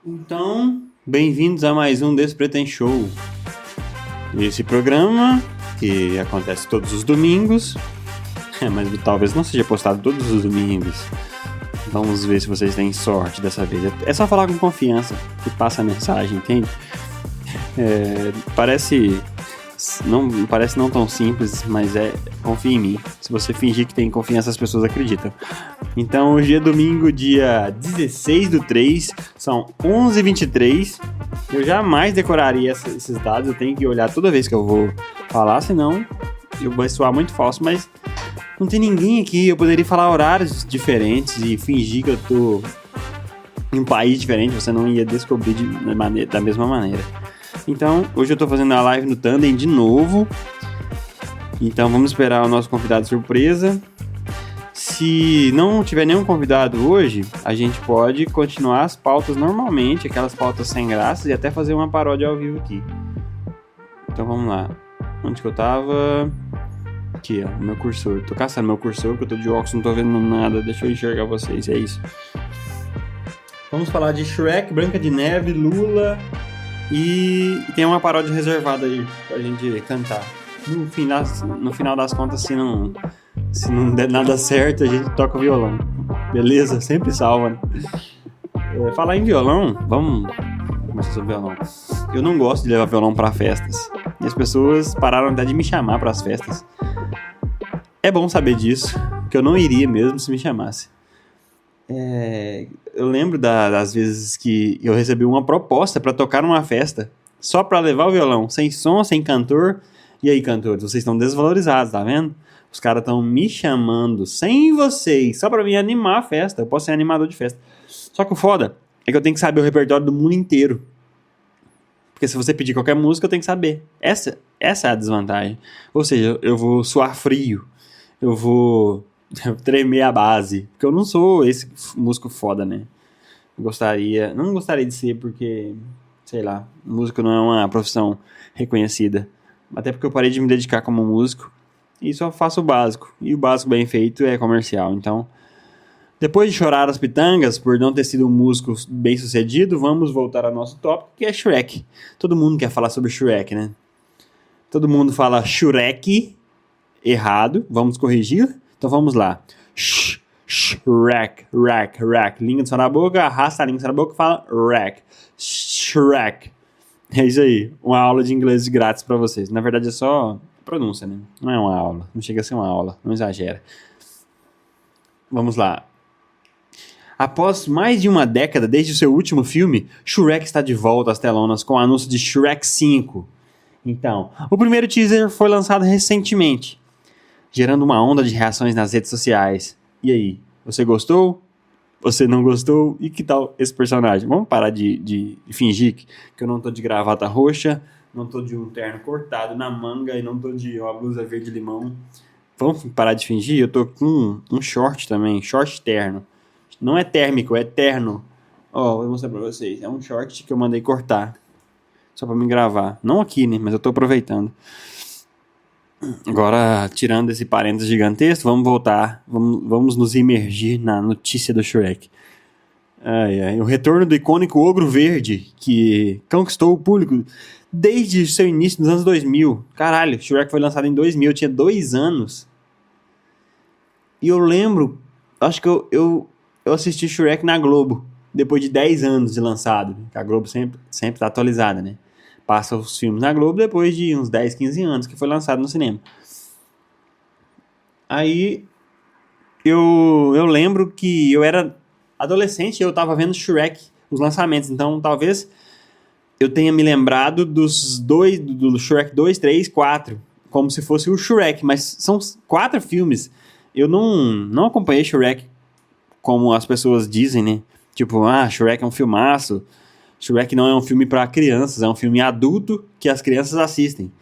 Então, bem-vindos a mais um Despreten Show. Esse programa, que acontece todos os domingos, mas talvez não seja postado todos os domingos. Vamos ver se vocês têm sorte dessa vez. É só falar com confiança, que passa a mensagem, entende? Parece não tão simples, mas confia em mim. Se você fingir que tem confiança, as pessoas acreditam. Então, hoje é domingo, dia 16/3, são 11h23. Eu jamais decoraria esses dados, eu tenho que olhar toda vez que eu vou falar, senão eu vou soar muito falso, mas não tem ninguém aqui, eu poderia falar horários diferentes e fingir que eu tô em um país diferente, você não ia descobrir da mesma maneira. Então, hoje eu tô fazendo a live no Tandem de novo. Então, vamos esperar o nosso convidado surpresa. Se não tiver nenhum convidado hoje, a gente pode continuar as pautas normalmente, aquelas pautas sem graça, e até fazer uma paródia ao vivo aqui. Então, vamos lá. Onde que eu tava? Aqui, ó, meu cursor. Tô caçando meu cursor, porque eu tô de óculos, não tô vendo nada. Deixa eu enxergar vocês, é isso. Vamos falar de Shrek, Branca de Neve, Lula... E tem uma paródia reservada aí pra gente cantar. No final das contas, se não der nada certo, a gente toca o violão. Beleza? Sempre salva, né? Falar em violão, vamos começar sobre violão. Eu não gosto de levar violão pra festas. E as pessoas pararam até de me chamar pras festas. É bom saber disso, que eu não iria mesmo se me chamasse. Eu lembro das vezes que eu recebi uma proposta pra tocar numa festa, só pra levar o violão, sem som, sem cantor. E aí, cantores, vocês estão desvalorizados, tá vendo? Os caras estão me chamando sem vocês, só pra me animar a festa. Eu posso ser animador de festa. Só que o foda é que eu tenho que saber o repertório do mundo inteiro. Porque se você pedir qualquer música, eu tenho que saber. Essa é a desvantagem. Ou seja, eu vou suar frio, eu vou tremer a base, porque eu não sou esse músico foda, né? Não gostaria de ser, porque, sei lá, músico não é uma profissão reconhecida. Até porque eu parei de me dedicar como músico e só faço o básico. E o básico bem feito é comercial. Então, depois de chorar as pitangas por não ter sido um músico bem sucedido, vamos voltar ao nosso tópico, que é Shrek. Todo mundo quer falar sobre Shrek, né? Todo mundo fala Shrek errado. Vamos corrigir? Então vamos lá. Shrek. Língua só na boca, arrasta a língua só na boca e fala Shrek. Shrek. É isso aí. Uma aula de inglês grátis pra vocês. Na verdade é só pronúncia, né? Não é uma aula. Não chega a ser uma aula. Não exagera. Vamos lá. Após mais de uma década desde o seu último filme, Shrek está de volta às telonas com o anúncio de Shrek 5. Então, o primeiro teaser foi lançado recentemente, gerando uma onda de reações nas redes sociais. E aí, você gostou? Você não gostou? E que tal esse personagem? Vamos parar de fingir que eu não tô de gravata roxa, não tô de um terno cortado na manga e não tô de uma blusa verde-limão. Vamos parar de fingir? Eu tô com um short também, short terno. Não é térmico, é terno. Ó, vou mostrar pra vocês. É um short que eu mandei cortar, só pra me gravar. Não aqui, né? Mas eu tô aproveitando. Agora, tirando esse parênteses gigantesco, vamos voltar, vamos nos imergir na notícia do Shrek. O retorno do icônico Ogro Verde, que conquistou o público desde seu início nos anos 2000. Caralho, Shrek foi lançado em 2000, eu tinha 2 anos. E eu lembro, acho que eu assisti Shrek na Globo, depois de 10 anos de lançado. A Globo sempre tá atualizada, né? Passa os filmes na Globo depois de uns 10, 15 anos que foi lançado no cinema. Aí eu lembro que eu era adolescente e eu tava vendo Shrek, os lançamentos. Então talvez eu tenha me lembrado do Shrek 2, 3, 4, como se fosse o Shrek, mas são 4 filmes. Eu não acompanhei Shrek como as pessoas dizem, né? Tipo, Shrek é um filmaço. Shrek não é um filme para crianças, é um filme adulto que as crianças assistem.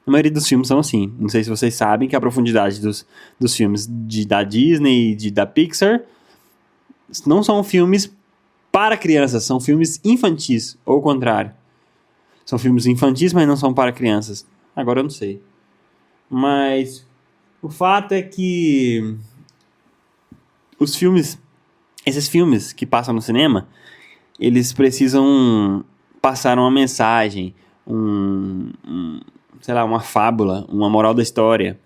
A maioria dos filmes são assim. Não sei se vocês sabem que a profundidade dos filmes da Disney e da Pixar não são filmes para crianças, são filmes infantis, ou o contrário. São filmes infantis, mas não são para crianças. Agora eu não sei. Mas o fato é que esses filmes que passam no cinema, eles precisam passar uma mensagem, sei lá, uma fábula, uma moral da história.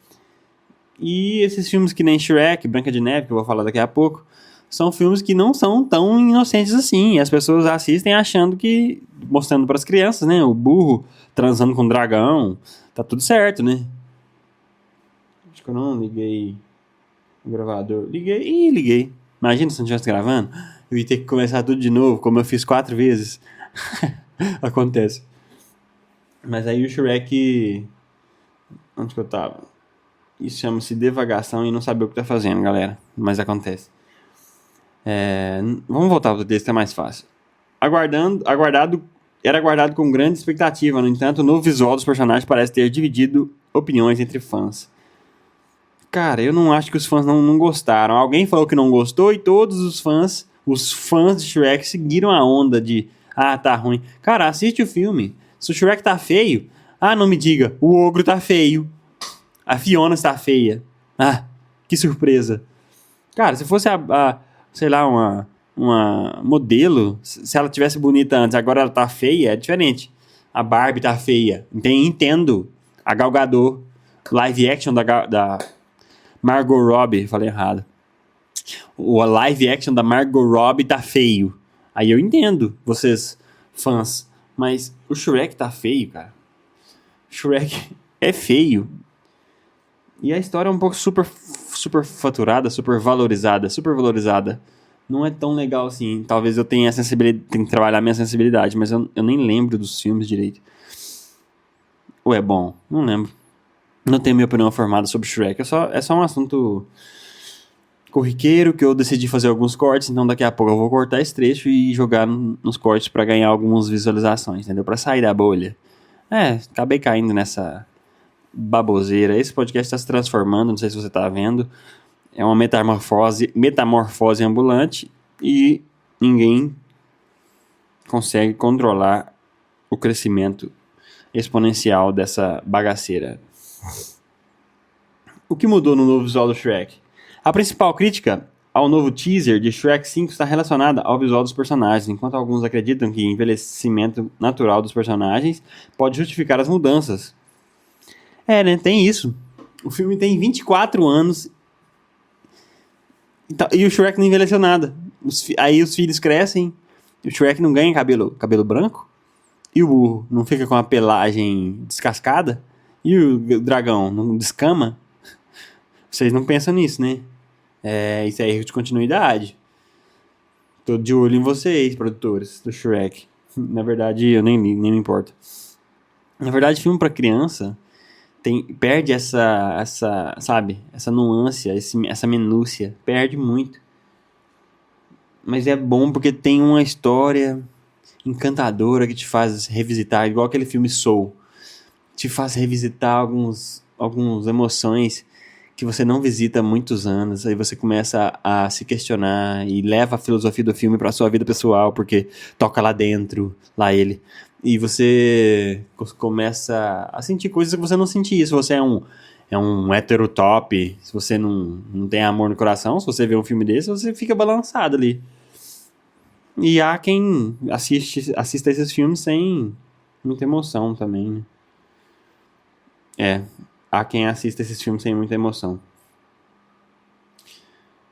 E esses filmes que nem Shrek, Branca de Neve, que eu vou falar daqui a pouco, são filmes que não são tão inocentes assim. E as pessoas assistem achando que, mostrando para as crianças, né, o burro transando com o dragão, tá tudo certo, né? Acho que eu não liguei o gravador. Liguei. Imagina se não estivesse gravando, eu ia ter que começar tudo de novo, como eu fiz 4 vezes. Acontece. Mas aí o Shrek... Onde que eu tava? Isso chama-se devagação e não saber o que tá fazendo, galera. Mas acontece. Vamos voltar pro texto, é mais fácil. Era aguardado com grande expectativa. No entanto, o novo visual dos personagens parece ter dividido opiniões entre fãs. Cara, eu não acho que os fãs não gostaram. Alguém falou que não gostou e todos os fãs de Shrek seguiram a onda de tá ruim. Cara, assiste o filme. Se o Shrek tá feio, não me diga, o ogro tá feio. A Fiona está feia. Que surpresa. Cara, se fosse sei lá, uma modelo, se ela tivesse bonita antes, agora ela tá feia, é diferente. A Barbie tá feia. Entendo. A Gal Gadot, live action da Margot Robbie, falei errado. O live action da Margot Robbie tá feio. Aí eu entendo, vocês fãs. Mas o Shrek tá feio, cara. Shrek é feio. E a história é um pouco super faturada, super valorizada. Não é tão legal assim. Talvez eu tenha tenha que trabalhar minha sensibilidade, mas eu nem lembro dos filmes direito. Ou é bom? Não lembro. Não tenho minha opinião formada sobre Shrek. É só um assunto corriqueiro que eu decidi fazer alguns cortes, então daqui a pouco eu vou cortar esse trecho e jogar nos cortes pra ganhar algumas visualizações, entendeu? Pra sair da bolha. Acabei caindo nessa baboseira. Esse podcast tá se transformando, não sei se você tá vendo. É uma metamorfose ambulante e ninguém consegue controlar o crescimento exponencial dessa bagaceira. O que mudou no novo visual do Shrek? A principal crítica ao novo teaser de Shrek 5 está relacionada ao visual dos personagens, enquanto alguns acreditam que o envelhecimento natural dos personagens pode justificar as mudanças. Né? Tem isso. O filme tem 24 anos e o Shrek não envelheceu nada. Aí os filhos crescem, o Shrek não ganha cabelo branco, e o burro não fica com a pelagem descascada, e o dragão não descama. Vocês não pensam nisso, né? Isso é erro de continuidade. Tô de olho em vocês, produtores do Shrek. Na verdade, eu nem me importo. Na verdade, filme pra criança perde essa sabe? Essa nuance, essa minúcia. Perde muito. Mas é bom porque tem uma história encantadora que te faz revisitar, igual aquele filme Soul. Te faz revisitar algumas emoções que você não visita há muitos anos, aí você começa a se questionar e leva a filosofia do filme para a sua vida pessoal, porque toca lá dentro, lá ele, e você começa a sentir coisas que você não sentia. Se você é um hétero top, se você não tem amor no coração, se você vê um filme desse, você fica balançado ali. E há quem assista esses filmes sem muita emoção também, né? Há quem assista esses filmes sem muita emoção.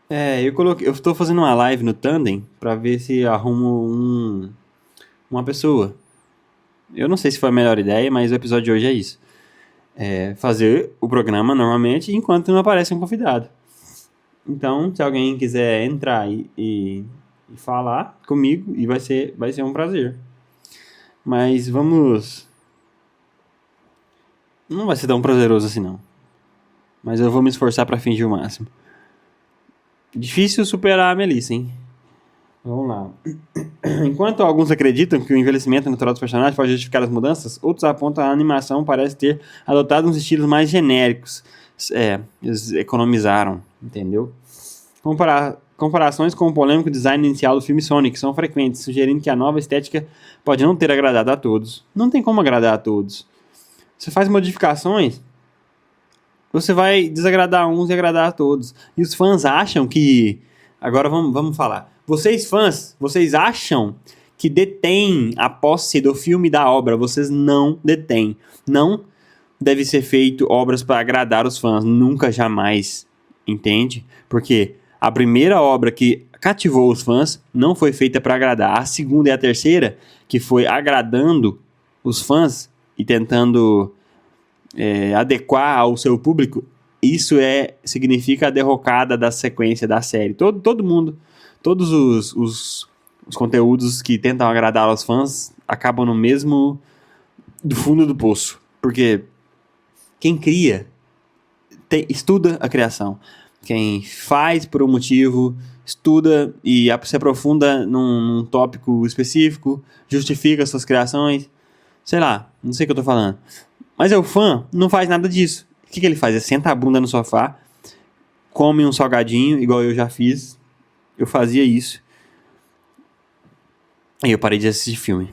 Eu estou fazendo uma live no Tandem pra ver se arrumo uma pessoa. Eu não sei se foi a melhor ideia, mas o episódio de hoje é isso. Fazer o programa normalmente enquanto não aparece um convidado. Então, se alguém quiser entrar e falar comigo, e vai ser um prazer. Mas vamos... Não vai ser tão prazeroso assim, não. Mas eu vou me esforçar pra fingir o máximo. Difícil superar a Melissa, hein? Vamos lá. Enquanto alguns acreditam que o envelhecimento natural dos personagens pode justificar as mudanças, outros apontam que a animação parece ter adotado uns estilos mais genéricos. Eles economizaram, entendeu? Comparações com o polêmico design inicial do filme Sonic são frequentes, sugerindo que a nova estética pode não ter agradado a todos. Não tem como agradar a todos. Você faz modificações, você vai desagradar uns e agradar a todos. E os fãs acham que... Agora vamos falar. Vocês fãs, vocês acham que detêm a posse do filme e da obra. Vocês não detêm. Não deve ser feito obras para agradar os fãs. Nunca, jamais. Entende? Porque a primeira obra que cativou os fãs não foi feita para agradar. A segunda e a terceira, que foi agradando os fãs e tentando adequar ao seu público, isso significa a derrocada da sequência da série. Todo mundo, todos os conteúdos que tentam agradar aos fãs acabam no mesmo do fundo do poço. Porque quem cria estuda a criação. Quem faz por um motivo, estuda e se aprofunda num tópico específico, justifica suas criações. Sei lá, não sei o que eu tô falando. Mas o fã não faz nada disso. O que ele faz? Ele senta a bunda no sofá, come um salgadinho, igual eu já fiz. Eu fazia isso. E eu parei de assistir filme.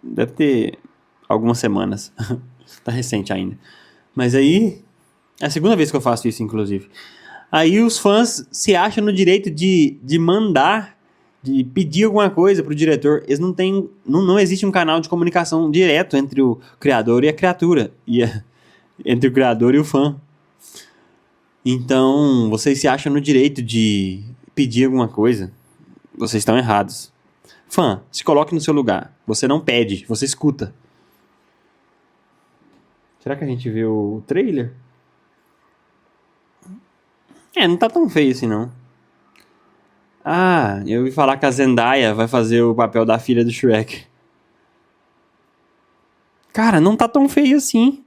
Deve ter algumas semanas. Tá recente ainda. Mas aí... É a segunda vez que eu faço isso, inclusive. Aí os fãs se acham no direito de mandar, de pedir alguma coisa pro diretor. Eles não têm... Não existe um canal de comunicação direto entre o criador e a criatura. Entre o criador e o fã. Então, vocês se acham no direito de pedir alguma coisa. Vocês estão errados. Fã, se coloque no seu lugar. Você não pede, você escuta. Será que a gente viu o trailer? Não tá tão feio assim, não. Ah, eu ouvi falar que a Zendaya vai fazer o papel da filha do Shrek. Cara, não tá tão feio assim.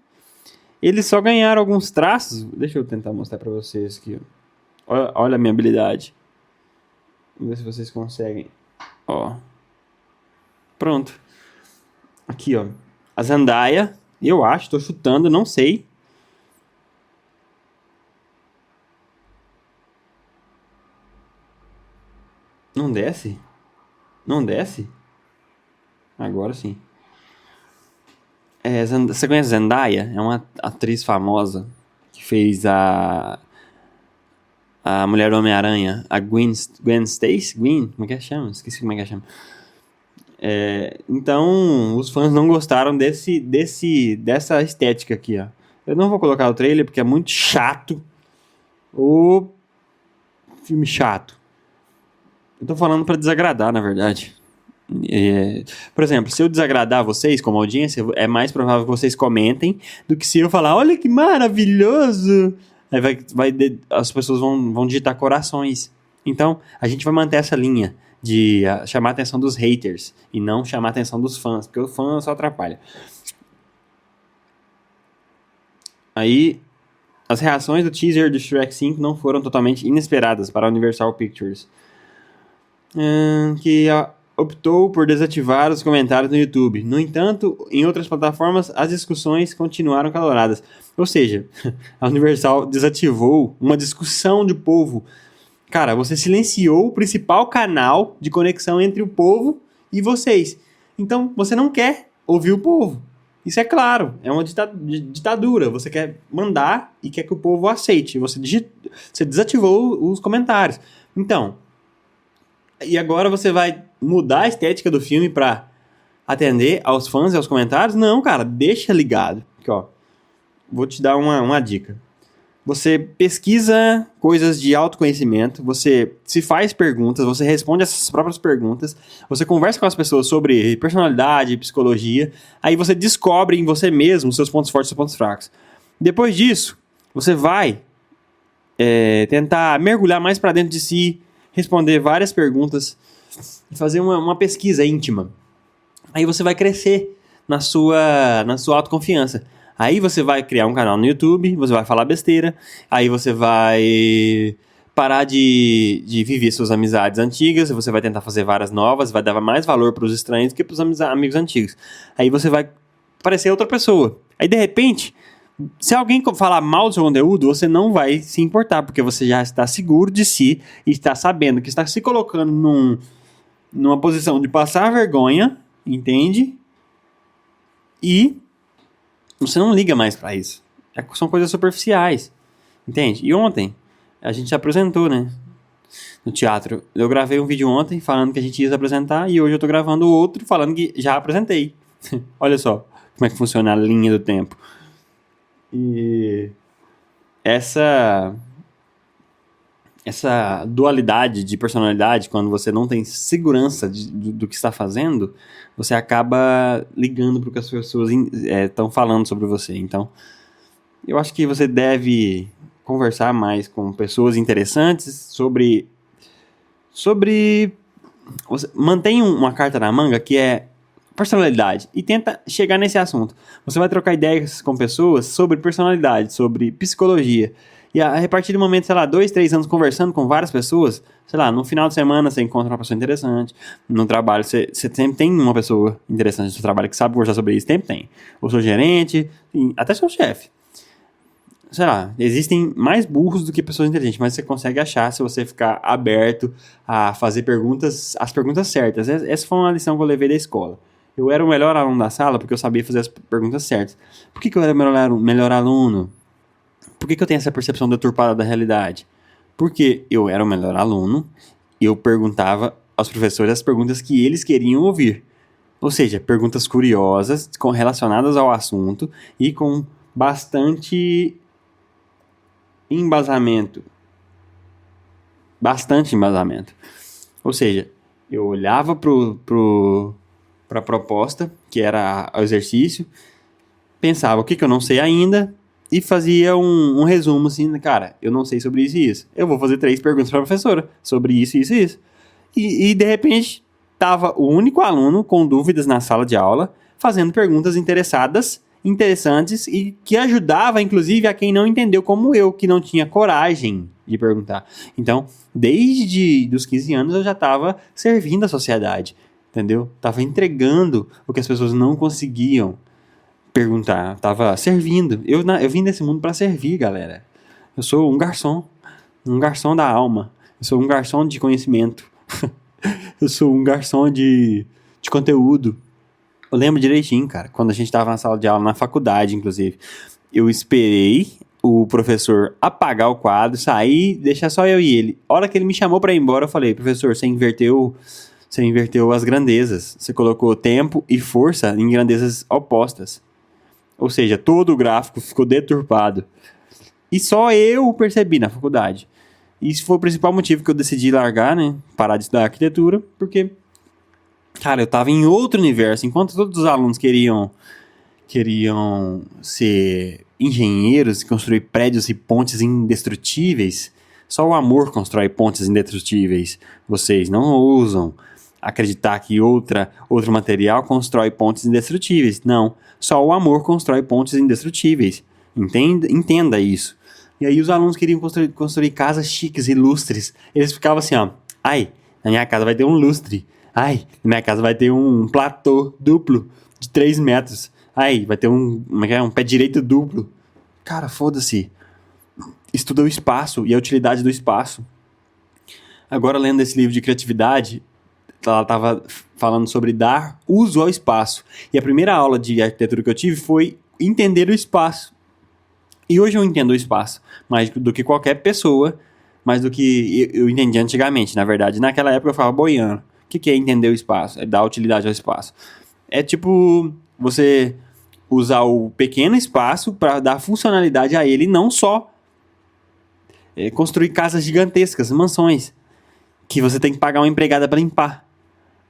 Eles só ganharam alguns traços. Deixa eu tentar mostrar pra vocês aqui. Olha a minha habilidade. Vamos ver se vocês conseguem. Ó. Pronto. Aqui, ó. A Zendaya, eu acho, tô chutando, não sei. Não desce? Não desce? Agora sim. Você conhece a Zendaya? É uma atriz famosa que fez a Mulher do Homem-Aranha, a Gwen Stacy? Gwen? Como é que chama? Esqueci como é que chama. Então, os fãs não gostaram dessa estética aqui, ó. Eu não vou colocar o trailer porque é muito chato. O filme chato. Eu tô falando pra desagradar, na verdade. Por exemplo, se eu desagradar vocês como audiência, é mais provável que vocês comentem do que se eu falar, olha que maravilhoso. Aí as pessoas vão digitar corações. Então, a gente vai manter essa linha de chamar a atenção dos haters e não chamar a atenção dos fãs, porque o fã só atrapalha. Aí, as reações do teaser do Shrek 5 não foram totalmente inesperadas para a Universal Pictures, que optou por desativar os comentários no YouTube. No entanto, em outras plataformas, as discussões continuaram caloradas. Ou seja, a Universal desativou uma discussão de povo. Cara, você silenciou o principal canal de conexão entre o povo e vocês. Então, você não quer ouvir o povo. Isso é claro, é uma ditadura. Você quer mandar e quer que o povo aceite. Você desativou os comentários. Então, e agora você vai mudar a estética do filme pra atender aos fãs e aos comentários? Não, cara, deixa ligado. Aqui, ó. Vou te dar uma dica. Você pesquisa coisas de autoconhecimento, você se faz perguntas, você responde essas próprias perguntas, você conversa com as pessoas sobre personalidade, psicologia, aí você descobre em você mesmo seus pontos fortes e seus pontos fracos. Depois disso, você vai tentar mergulhar mais pra dentro de si, responder várias perguntas, fazer uma pesquisa íntima. Aí você vai crescer na sua autoconfiança. Aí você vai criar um canal no YouTube, você vai falar besteira, aí você vai parar de viver suas amizades antigas, você vai tentar fazer várias novas, vai dar mais valor para os estranhos do que para os amigos antigos. Aí você vai parecer outra pessoa. Aí, de repente, se alguém falar mal do seu conteúdo, você não vai se importar, porque você já está seguro de si e está sabendo que está se colocando numa posição de passar vergonha, entende? E você não liga mais para isso. São coisas superficiais, entende? E ontem a gente se apresentou, né? No teatro. Eu gravei um vídeo ontem falando que a gente ia se apresentar e hoje eu tô gravando outro falando que já apresentei. Olha só como é que funciona a linha do tempo. E essa dualidade de personalidade, quando você não tem segurança do que está fazendo, você acaba ligando para o que as pessoas estão falando sobre você. Então, eu acho que você deve conversar mais com pessoas interessantes sobre você mantém uma carta na manga que é personalidade e tenta chegar nesse assunto. Você vai trocar ideias com pessoas sobre personalidade, sobre psicologia. E a partir do momento, sei lá, 2, 3 anos conversando com várias pessoas, sei lá, no final de semana você encontra uma pessoa interessante, no trabalho você sempre tem uma pessoa interessante no seu trabalho que sabe conversar sobre isso, sempre tem. O seu gerente, até seu chefe. Sei lá, existem mais burros do que pessoas inteligentes, mas você consegue achar se você ficar aberto a fazer as perguntas certas. Essa foi uma lição que eu levei da escola. Eu era o melhor aluno da sala porque eu sabia fazer as perguntas certas. Por que eu era o melhor aluno? Por que eu tenho essa percepção deturpada da realidade? Porque eu era o melhor aluno e eu perguntava aos professores as perguntas que eles queriam ouvir. Ou seja, perguntas curiosas, relacionadas ao assunto e com bastante embasamento. Bastante embasamento. Ou seja, eu olhava para a proposta, que era o exercício, pensava o que eu não sei ainda e fazia um resumo assim, cara, eu não sei sobre isso e isso. Eu vou fazer 3 perguntas para a professora sobre isso, isso e isso. E de repente, estava o único aluno com dúvidas na sala de aula, fazendo perguntas interessantes e que ajudava, inclusive, a quem não entendeu, como eu, que não tinha coragem de perguntar. Então, desde os 15 anos, eu já estava servindo a sociedade, entendeu? Estava entregando o que as pessoas não conseguiam perguntar. Estava servindo. Eu vim desse mundo para servir, galera. Eu sou um garçom da alma. Eu sou um garçom de conhecimento. Eu sou um garçom de conteúdo. Eu lembro direitinho, cara, quando a gente tava na sala de aula, na faculdade, inclusive. Eu esperei o professor apagar o quadro, sair, deixar só eu e ele. A hora que ele me chamou pra ir embora, eu falei, professor, você inverteu as grandezas. Você colocou tempo e força em grandezas opostas. Ou seja, todo o gráfico ficou deturpado. E só eu percebi na faculdade. Isso foi o principal motivo que eu decidi largar, né? Parar de estudar arquitetura, porque... cara, eu tava em outro universo. Enquanto todos os alunos queriam ser engenheiros, construir prédios e pontes indestrutíveis, só o amor constrói pontes indestrutíveis. Vocês não ousam acreditar que outro material constrói pontes indestrutíveis. Não, só o amor constrói pontes indestrutíveis. Entenda isso. E aí os alunos queriam construir casas chiques e lustres. Eles ficavam assim, ó. Ai, na minha casa vai ter um lustre. Ai, na minha casa vai ter um platô duplo de 3 metros. Ai, vai ter um pé direito duplo. Cara, foda-se. Estuda o espaço e a utilidade do espaço. Agora, lendo esse livro de criatividade, ela estava falando sobre dar uso ao espaço. E a primeira aula de arquitetura que eu tive foi entender o espaço. E hoje eu entendo o espaço mais do que qualquer pessoa, mais do que eu entendi antigamente. Na verdade, naquela época eu falava boiando. O que é entender o espaço? É dar utilidade ao espaço. É tipo você usar o pequeno espaço para dar funcionalidade a ele, não só construir casas gigantescas, mansões, que você tem que pagar uma empregada para limpar.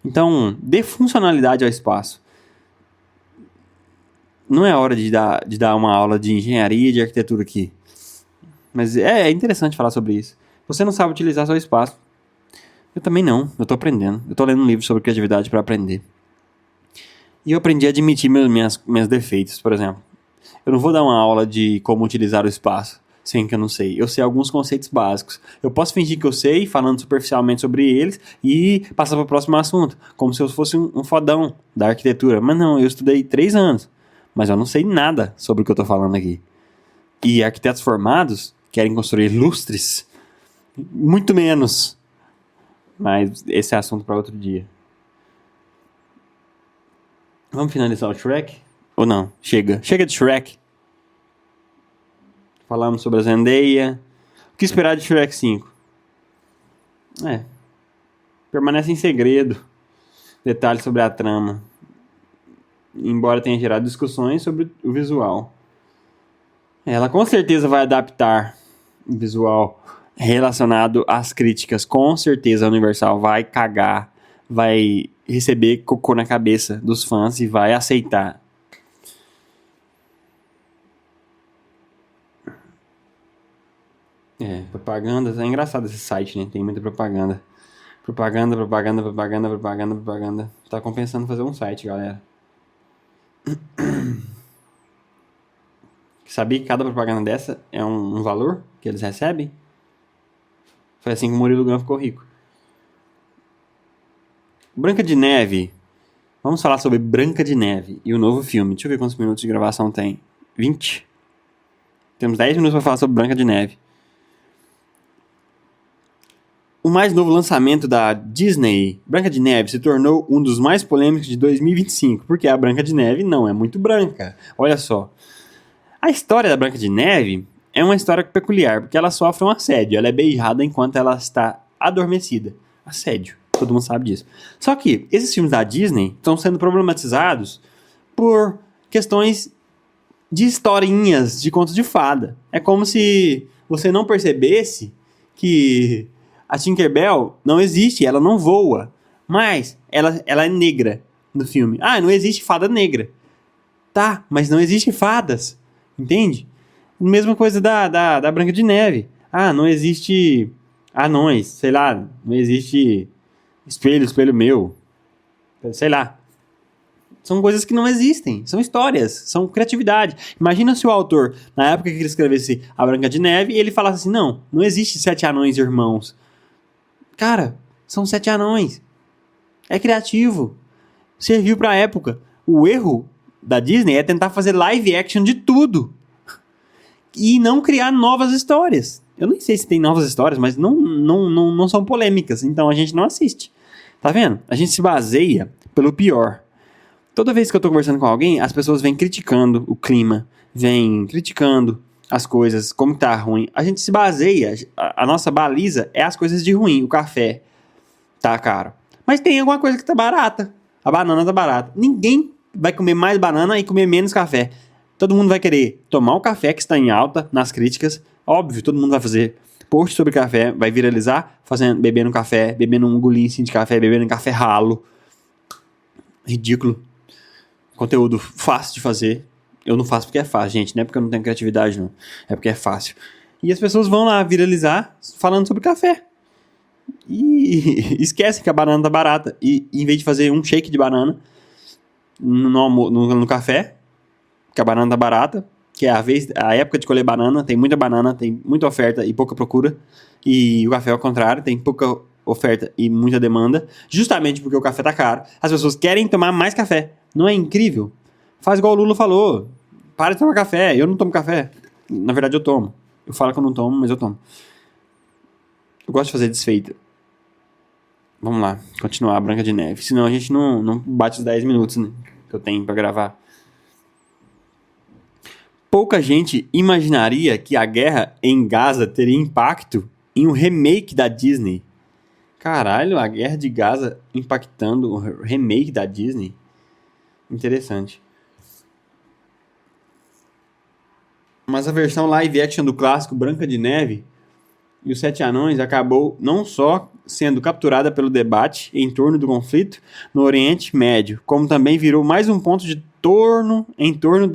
Então, dê funcionalidade ao espaço. Não é hora de dar uma aula de engenharia e de arquitetura aqui. Mas é interessante falar sobre isso. Você não sabe utilizar seu espaço. Eu também não, eu tô aprendendo. Eu tô lendo um livro sobre criatividade para aprender. E eu aprendi a admitir meus defeitos, por exemplo. Eu não vou dar uma aula de como utilizar o espaço sem que eu não sei. Eu sei alguns conceitos básicos. Eu posso fingir que eu sei, falando superficialmente sobre eles, e passar para o próximo assunto, como se eu fosse um fodão da arquitetura. Mas não, eu estudei 3 anos, mas eu não sei nada sobre o que eu estou falando aqui. E arquitetos formados querem construir lustres, muito menos. Mas esse é assunto para outro dia. Vamos finalizar o Shrek? Ou não? Chega. Chega de Shrek. Falamos sobre a Zendaya. O que esperar de Shrek 5? Permanece em segredo. Detalhes sobre a trama. Embora tenha gerado discussões sobre o visual. Ela com certeza vai adaptar o visual relacionado às críticas. Com certeza a Universal vai cagar. Vai receber cocô na cabeça dos fãs e vai aceitar. Propaganda. É engraçado esse site, né? Tem muita propaganda. Propaganda. Tá compensando fazer um site, galera. Sabia que cada propaganda dessa é um valor que eles recebem? Foi assim que o Murilo Gun ficou rico. Branca de Neve. Vamos falar sobre Branca de Neve e o novo filme. Deixa eu ver quantos minutos de gravação tem. 20. Temos 10 minutos para falar sobre Branca de Neve. O mais novo lançamento da Disney, Branca de Neve, se tornou um dos mais polêmicos de 2025, porque a Branca de Neve não é muito branca. Olha só. A história da Branca de Neve é uma história peculiar, porque ela sofre um assédio. Ela é beijada enquanto ela está adormecida. Assédio. Todo mundo sabe disso. Só que esses filmes da Disney estão sendo problematizados por questões de historinhas, de contos de fada. É como se você não percebesse que a Tinkerbell não existe, ela não voa. Mas ela é negra no filme. Não existe fada negra. Tá, mas não existe fadas. Entende? Mesma coisa da Branca de Neve. Não existe anões, sei lá, não existe espelho meu, sei lá. São coisas que não existem, são histórias, são criatividade. Imagina se o autor, na época que ele escrevesse A Branca de Neve, ele falasse assim, não existe 7 anões irmãos. Cara, são 7 anões. É criativo. Serviu pra época. O erro da Disney é tentar fazer live action de tudo. E não criar novas histórias. Eu nem sei se tem novas histórias, mas não são polêmicas. Então a gente não assiste. Tá vendo? A gente se baseia pelo pior. Toda vez que eu tô conversando com alguém, as pessoas vêm criticando o clima. Vêm criticando as coisas, como tá ruim. A gente se baseia, a nossa baliza é as coisas de ruim. O café tá caro. Mas tem alguma coisa que tá barata. A banana tá barata. Ninguém vai comer mais banana e comer menos café. Todo mundo vai querer tomar o café que está em alta nas críticas. Óbvio, todo mundo vai fazer post sobre café, vai viralizar, bebendo café, bebendo um golinho assim de café, bebendo café ralo. Ridículo. Conteúdo fácil de fazer. Eu não faço porque é fácil, gente. Não é porque eu não tenho criatividade, não. É porque é fácil. E as pessoas vão lá viralizar falando sobre café. E esquecem que a banana tá barata. E em vez de fazer um shake de banana no café, que a banana tá barata, que é a época de colher banana, tem muita oferta e pouca procura. E o café, ao contrário, tem pouca oferta e muita demanda. Justamente porque o café tá caro. As pessoas querem tomar mais café. Não é incrível? Faz igual o Lula falou. Para de tomar café. Eu não tomo café. Na verdade, eu tomo. Eu falo que eu não tomo, mas eu tomo. Eu gosto de fazer desfeita. Vamos lá. Continuar a Branca de Neve. Senão a gente não bate os 10 minutos, né, que eu tenho pra gravar. Pouca gente imaginaria que a guerra em Gaza teria impacto em um remake da Disney. Caralho, a guerra de Gaza impactando o remake da Disney. Interessante. Mas a versão live action do clássico Branca de Neve e os 7 Anões acabou não só sendo capturada pelo debate em torno do conflito no Oriente Médio, como também virou mais um ponto em torno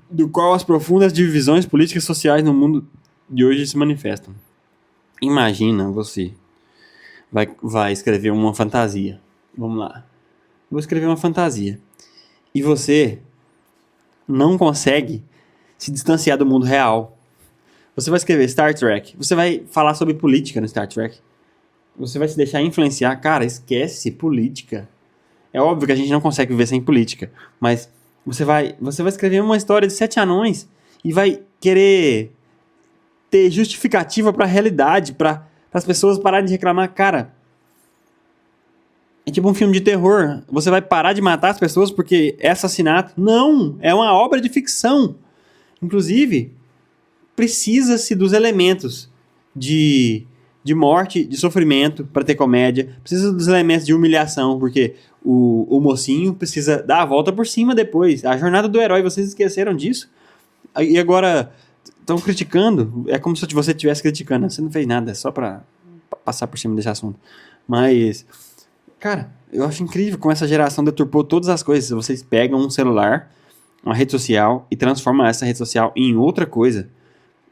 do qual as profundas divisões políticas e sociais no mundo de hoje se manifestam. Imagina você vai escrever uma fantasia. Vamos lá. Vou escrever uma fantasia. E você não consegue se distanciar do mundo real. Você vai escrever Star Trek. Você vai falar sobre política no Star Trek. Você vai se deixar influenciar. Cara, esquece política. É óbvio que a gente não consegue viver sem política. Mas você vai escrever uma história de 7 anões e vai querer ter justificativa pra realidade, para as pessoas pararem de reclamar. Cara, é tipo um filme de terror. Você vai parar de matar as pessoas porque é assassinato? Não! É uma obra de ficção. Inclusive, precisa-se dos elementos de morte, de sofrimento para ter comédia. Precisa dos elementos de humilhação, porque o mocinho precisa dar a volta por cima depois. A jornada do herói, vocês esqueceram disso? E agora estão criticando. É como se você estivesse criticando. Você não fez nada, é só para passar por cima desse assunto. Mas, cara, eu acho incrível como essa geração deturpou todas as coisas. Vocês pegam um celular, uma rede social, e transformam essa rede social em outra coisa.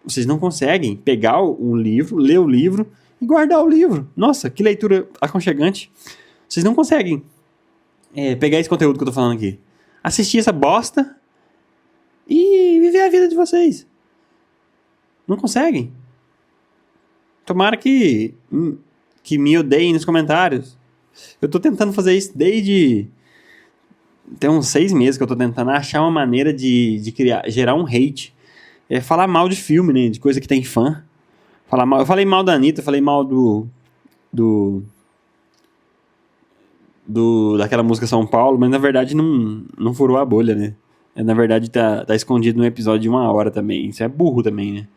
Vocês não conseguem pegar um livro, ler o livro e guardar o livro. Nossa, que leitura aconchegante. Vocês não conseguem pegar esse conteúdo que eu tô falando aqui, assistir essa bosta e viver a vida de vocês. Não conseguem. Tomara que me odeiem nos comentários. Eu tô tentando fazer isso desde... Tem uns 6 meses que eu tô tentando achar uma maneira de gerar um hate. Falar mal de filme, né? De coisa que tem fã. Falar mal. Eu falei mal da Anitta, falei mal daquela música São Paulo, mas na verdade não furou a bolha, né? Na verdade tá escondido num episódio de 1 hora também. Isso é burro também, né?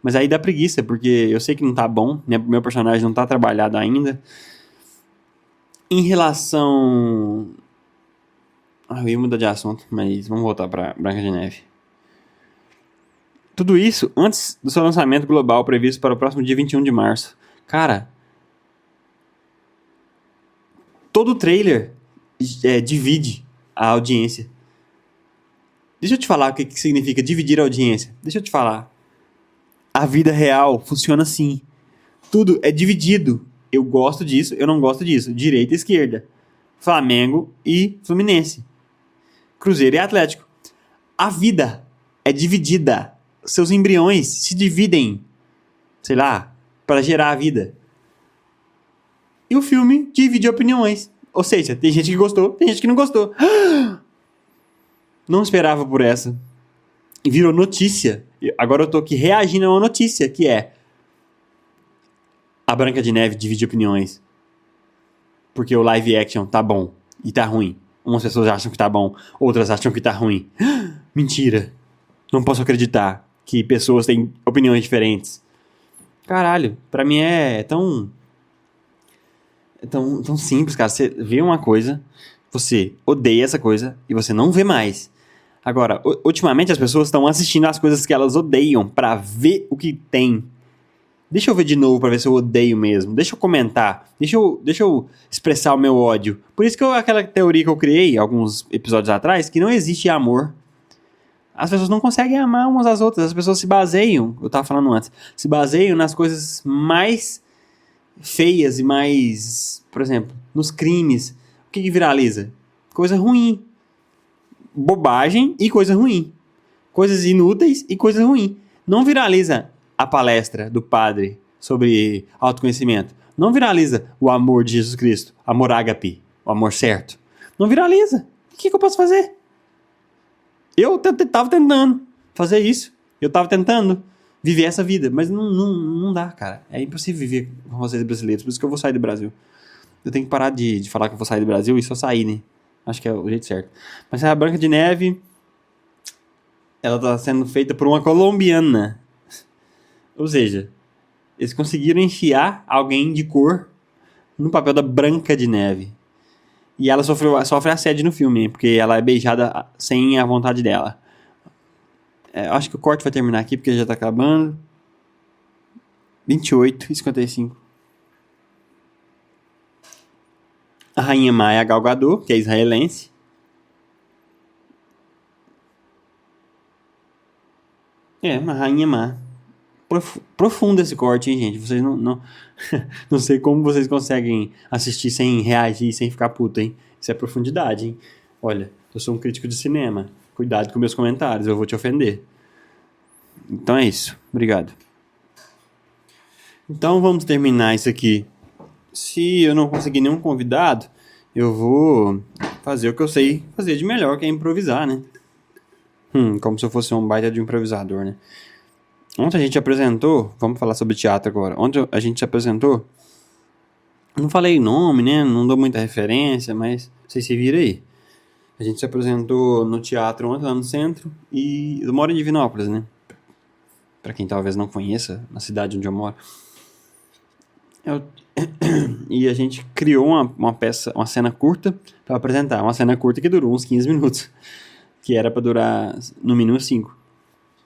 Mas aí dá preguiça, porque eu sei que não tá bom, meu personagem não tá trabalhado ainda. Em relação... eu ia mudar de assunto, mas vamos voltar pra Branca de Neve. Tudo isso antes do seu lançamento global previsto para o próximo dia 21 de março. Cara, todo trailer divide a audiência. Deixa eu te falar o que significa dividir a audiência. Deixa eu te falar. A vida real funciona assim. Tudo é dividido. Eu gosto disso, eu não gosto disso. Direita e esquerda. Flamengo e Fluminense. Cruzeiro e Atlético. A vida é dividida. Seus embriões se dividem, sei lá, para gerar a vida. E o filme divide opiniões. Ou seja, tem gente que gostou, tem gente que não gostou. Não esperava por essa. E virou notícia. Agora eu tô aqui reagindo a uma notícia, que é... A Branca de Neve divide opiniões. Porque o live action tá bom e tá ruim. Umas pessoas acham que tá bom, outras acham que tá ruim. Mentira. Não posso acreditar que pessoas têm opiniões diferentes. Caralho, pra mim é tão simples, cara. Você vê uma coisa, você odeia essa coisa e você não vê mais. Agora, ultimamente as pessoas estão assistindo as coisas que elas odeiam pra ver o que tem. Deixa eu ver de novo pra ver se eu odeio mesmo. Deixa eu comentar. Deixa eu expressar o meu ódio. Por isso que aquela teoria que eu criei alguns episódios atrás, que não existe amor. As pessoas não conseguem amar umas às outras. As pessoas se baseiam, eu tava falando antes, se baseiam nas coisas mais feias e mais, por exemplo, nos crimes. O que viraliza? Coisa ruim. Bobagem e coisa ruim. Coisas inúteis e coisa ruim. Não viraliza a palestra do padre sobre autoconhecimento. Não viraliza o amor de Jesus Cristo. Amor ágape. O amor certo. Não viraliza. O que eu posso fazer? Eu tava tentando fazer isso. Eu tava tentando viver essa vida. Mas não dá, cara. É impossível viver com vocês brasileiros. Por isso que eu vou sair do Brasil. Eu tenho que parar de falar que eu vou sair do Brasil e só sair, né? Acho que é o jeito certo. Mas a Branca de Neve... Ela tá sendo feita por uma colombiana. Ou seja, eles conseguiram enfiar alguém de cor no papel da Branca de Neve. E ela sofre assédio no filme, porque ela é beijada sem a vontade dela. Acho que o corte vai terminar aqui, porque já tá acabando. 28:55. A Rainha Má é a Gal Gadot, que é israelense. Uma Rainha Má. Profundo esse corte, hein, gente? Vocês não não sei como vocês conseguem assistir sem reagir, sem ficar puto, hein? Isso é profundidade, hein? Olha, eu sou um crítico de cinema. Cuidado com meus comentários, eu vou te ofender. Então é isso. Obrigado. Então vamos terminar isso aqui. Se eu não conseguir nenhum convidado, eu vou fazer o que eu sei fazer de melhor, que é improvisar, né? Como se eu fosse um baita de um improvisador, né? Ontem a gente apresentou, vamos falar sobre teatro agora. Ontem a gente apresentou, não falei nome, né? Não dou muita referência, mas vocês se viram aí. A gente se apresentou no teatro ontem, lá no centro, e eu moro em Divinópolis, né? Pra quem talvez não conheça, na cidade onde eu moro. E a gente criou uma peça, uma cena curta pra apresentar. Uma cena curta que durou uns 15 minutos. Que era pra durar, no mínimo, 5.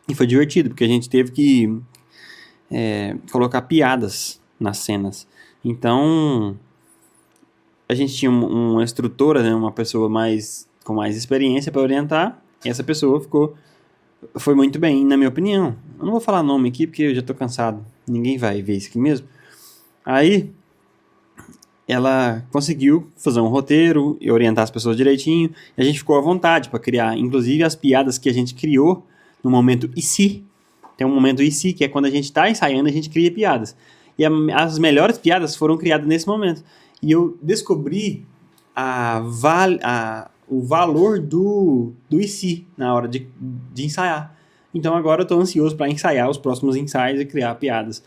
E foi divertido, porque a gente teve que colocar piadas nas cenas. Então, a gente tinha uma instrutora, né, uma pessoa com mais experiência para orientar, e essa pessoa foi muito bem, na minha opinião. Eu não vou falar nome aqui, porque eu já tô cansado. Ninguém vai ver isso aqui mesmo. Aí, ela conseguiu fazer um roteiro e orientar as pessoas direitinho, e a gente ficou à vontade para criar. Inclusive, as piadas que a gente criou no momento e se. Tem um momento e se, que é quando a gente está ensaiando, a gente cria piadas. E as melhores piadas foram criadas nesse momento. E eu descobri o valor do e se na hora de ensaiar. Então agora eu estou ansioso para ensaiar os próximos ensaios e criar piadas.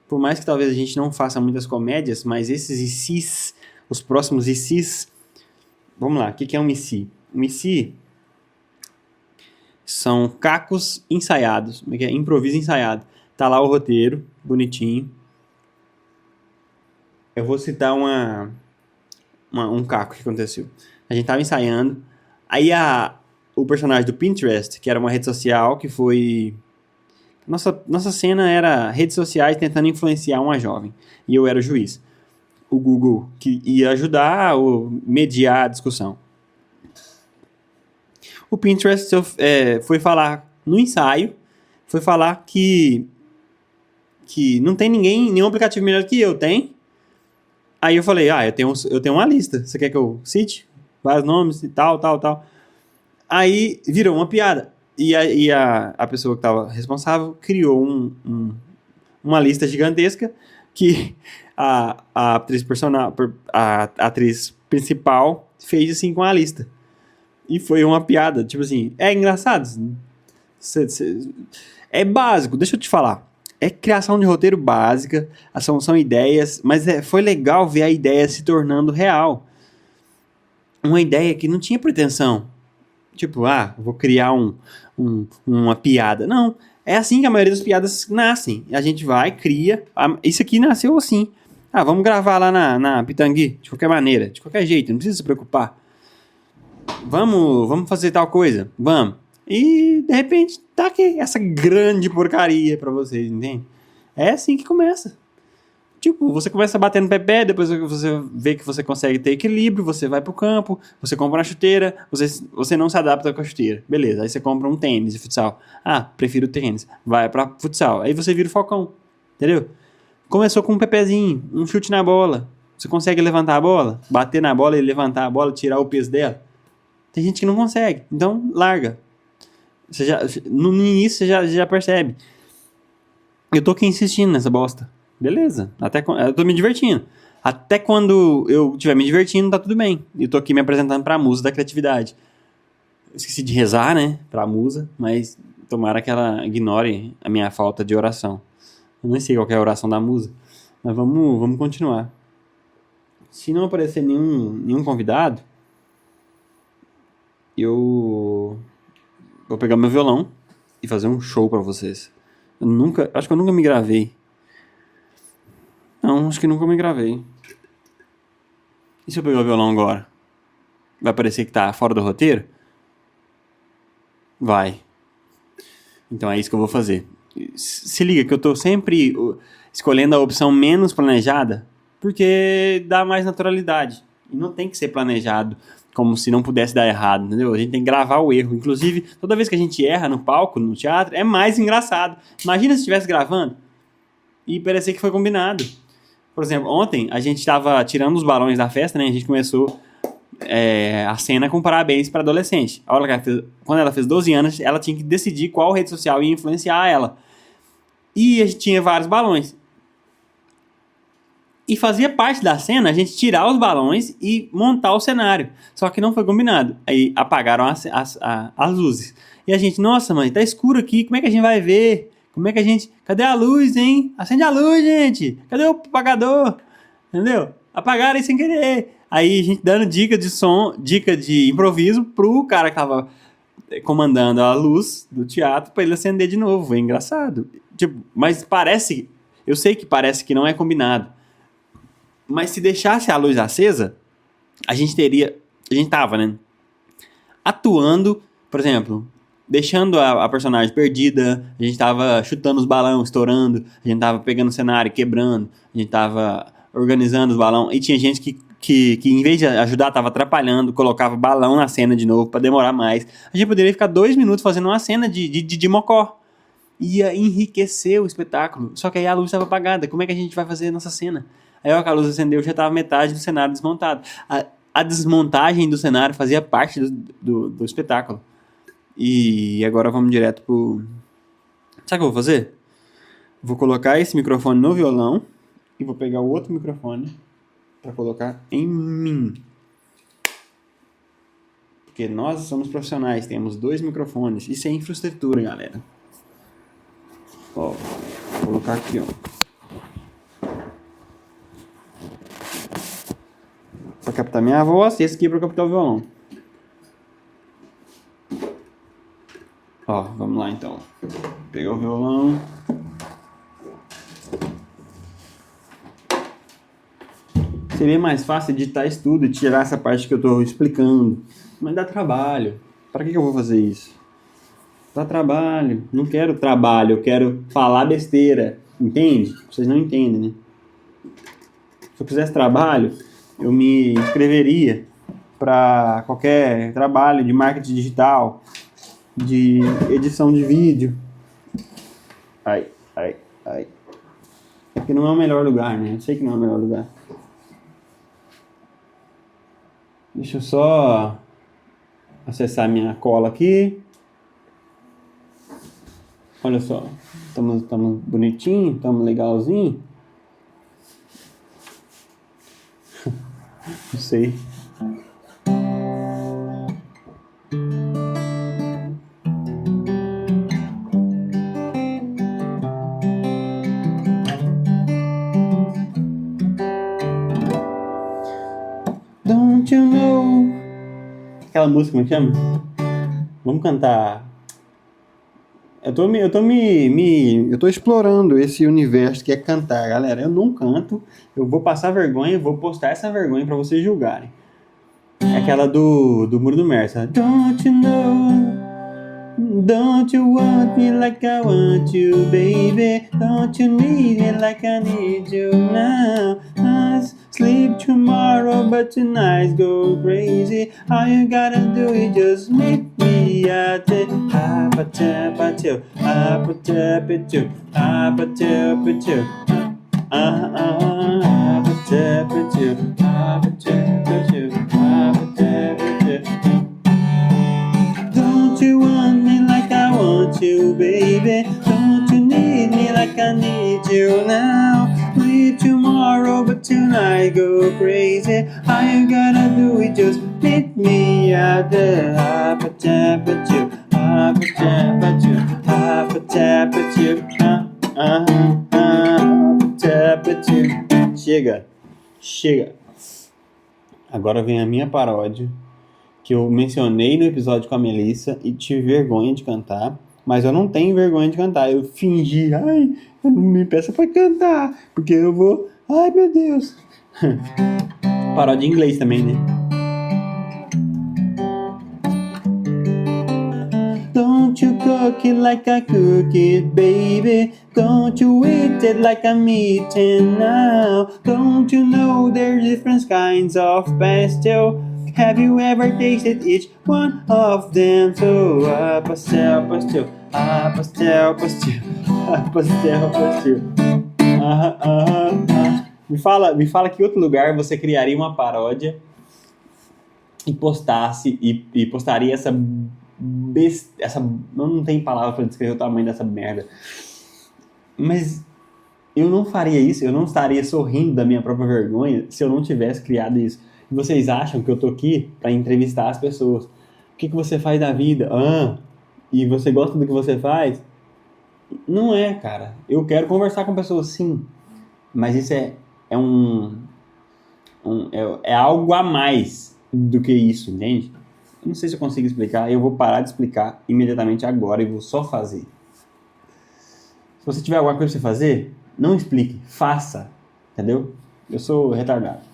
Por mais que talvez a gente não faça muitas comédias, mas esses e se's, os próximos e se's... Vamos lá, o que é um e se? Um e se são cacos ensaiados, improviso ensaiado. Tá lá o roteiro, bonitinho. Eu vou citar um caco que aconteceu. A gente tava ensaiando, aí o personagem do Pinterest, que era uma rede social que foi... Nossa cena era redes sociais tentando influenciar uma jovem, e eu era o juiz. O Google, que ia ajudar ou mediar a discussão. O Pinterest foi falar no ensaio, foi falar que não tem nenhum aplicativo melhor que eu, tem? Aí eu falei, eu tenho uma lista, você quer que eu cite? Vários nomes e tal. Aí virou uma piada. E a pessoa que estava responsável criou uma lista gigantesca que a atriz principal fez assim com a lista. E foi uma piada, tipo assim, é engraçado. É básico, deixa eu te falar. É criação de roteiro básica, são ideias, mas foi legal ver a ideia se tornando real. Uma ideia que não tinha pretensão. Tipo, vou criar uma piada. Não, é assim que a maioria das piadas nascem. A gente vai, cria. Isso aqui nasceu assim. Vamos gravar lá na Pitangui, de qualquer maneira, de qualquer jeito, não precisa se preocupar. Vamos fazer tal coisa? Vamos. E, de repente, tá aqui essa grande porcaria pra vocês, entende? É assim que começa. Tipo, você começa a bater no pé, depois você vê que você consegue ter equilíbrio, você vai pro campo, você compra uma chuteira, você não se adapta com a chuteira. Beleza, aí você compra um tênis de futsal. Prefiro tênis. Vai pra futsal. Aí você vira o Falcão, entendeu? Começou com um pepezinho, um chute na bola. Você consegue levantar a bola? Bater na bola e levantar a bola, tirar o peso dela? Tem gente que não consegue, então larga. No início você já percebe. Eu tô aqui insistindo nessa bosta. Beleza, eu tô me divertindo. Até quando eu estiver me divertindo, tá tudo bem. Eu tô aqui me apresentando pra musa da criatividade. Eu esqueci de rezar, né, pra musa, mas tomara que ela ignore a minha falta de oração. Eu nem sei qual é a oração da musa, mas vamos continuar. Se não aparecer nenhum convidado, eu vou pegar meu violão e fazer um show pra vocês. Acho que eu nunca me gravei. Não, acho que nunca me gravei. E se eu pegar o violão agora? Vai parecer que tá fora do roteiro? Vai. Então é isso que eu vou fazer. Se liga que eu tô sempre escolhendo a opção menos planejada, porque dá mais naturalidade. E não tem que ser planejado como se não pudesse dar errado, entendeu? A gente tem que gravar o erro. Inclusive, toda vez que a gente erra no palco, no teatro, é mais engraçado. Imagina se estivesse gravando e parecia que foi combinado. Por exemplo, ontem a gente estava tirando os balões da festa, né? A gente começou a cena com parabéns para adolescente. Quando ela fez 12 anos, ela tinha que decidir qual rede social ia influenciar ela. E a gente tinha vários balões. E fazia parte da cena a gente tirar os balões e montar o cenário. Só que não foi combinado. Aí apagaram as luzes. E a gente, nossa, mãe, tá escuro aqui, como é que a gente vai ver? Como é que a gente... Cadê a luz, hein? Acende a luz, gente! Cadê o apagador? Entendeu? Apagaram aí sem querer. Aí a gente dando dica de som, dica de improviso pro cara que tava comandando a luz do teatro pra ele acender de novo. Foi engraçado. Tipo, mas parece... Eu sei que parece que não é combinado. Mas se deixasse a luz acesa, a gente tava, né? Atuando, por exemplo, deixando a personagem perdida, a gente tava chutando os balões, estourando, a gente tava pegando o cenário, quebrando, a gente tava organizando os balões, e tinha gente que em vez de ajudar, tava atrapalhando, colocava balão na cena de novo pra demorar mais. A gente poderia ficar 2 minutos fazendo uma cena de mocó. Ia enriquecer o espetáculo. Só que aí a luz estava apagada. Como é que a gente vai fazer a nossa cena? Aí a luz acendeu, já estava metade do cenário desmontado. A desmontagem do cenário fazia parte do espetáculo. E agora vamos direto pro... Sabe o que eu vou fazer? Vou colocar esse microfone no violão e vou pegar o outro microfone para colocar em mim. Porque nós somos profissionais, temos 2 microfones. Isso é infraestrutura, galera. Ó, vou colocar aqui, ó. Pra captar minha voz e esse aqui pra captar o violão. Ó, vamos lá então. Pegar o violão. Seria mais fácil editar isso tudo e tirar essa parte que eu tô explicando. Mas dá trabalho. Pra que eu vou fazer isso? Dá trabalho. Não quero trabalho, eu quero falar besteira. Entende? Vocês não entendem, né? Se eu quisesse trabalho, eu me inscreveria para qualquer trabalho de marketing digital, de edição de vídeo. Ai. É porque não é o melhor lugar, né? Eu sei que não é o melhor lugar. Deixa eu só acessar minha cola aqui. Olha só, estamos bonitinho, estamos legalzinho. Não sei. Don't you know? Aquela música, como é que chama? Vamos cantar. Eu tô explorando esse universo que é cantar, galera. Eu não canto, eu vou passar vergonha, vou postar essa vergonha pra vocês julgarem. É aquela do Muro do Mersa. Don't you know? Don't you want me like I want you, baby? Don't you need me like I need you now? I sleep tomorrow, but tonight's go crazy. All you gotta do is just meet me at the Apatapatu, Apatapatu, Apatapatu, Apatapatu, Apatapatu, Apatapatu. Don't you want me like I want you, baby? Don't you need me like I need you now? Leave tomorrow, but tonight go crazy. All you gotta do is just meet me at the Apatapatu, Apatapatu, Apatapatu, Apatapatu. Chega. Agora vem a minha paródia, que eu mencionei no episódio com a Melissa e tive vergonha de cantar, mas eu não tenho vergonha de cantar. Eu fingi, não me peça pra cantar, porque eu vou, meu Deus. Paródia em inglês também, né? Don't you cook it like I cook it, baby? Don't you eat it like I'm eating now? Don't you know there's different kinds of pastel? Have you ever tasted each one of them? So, pastel. Me fala que outro lugar você criaria uma paródia e postaria essa não tem palavra para descrever o tamanho dessa merda. Mas eu não faria isso, eu não estaria sorrindo da minha própria vergonha se eu não tivesse criado isso. E vocês acham que eu tô aqui para entrevistar as pessoas? O que você faz da vida? E você gosta do que você faz? Não é, cara. Eu quero conversar com pessoas, sim. Mas isso é é algo a mais do que isso, entende? Eu não sei se eu consigo explicar. Eu vou parar de explicar imediatamente agora e vou só fazer. Se você tiver alguma coisa pra você fazer, não explique, faça, entendeu? Eu sou retardado.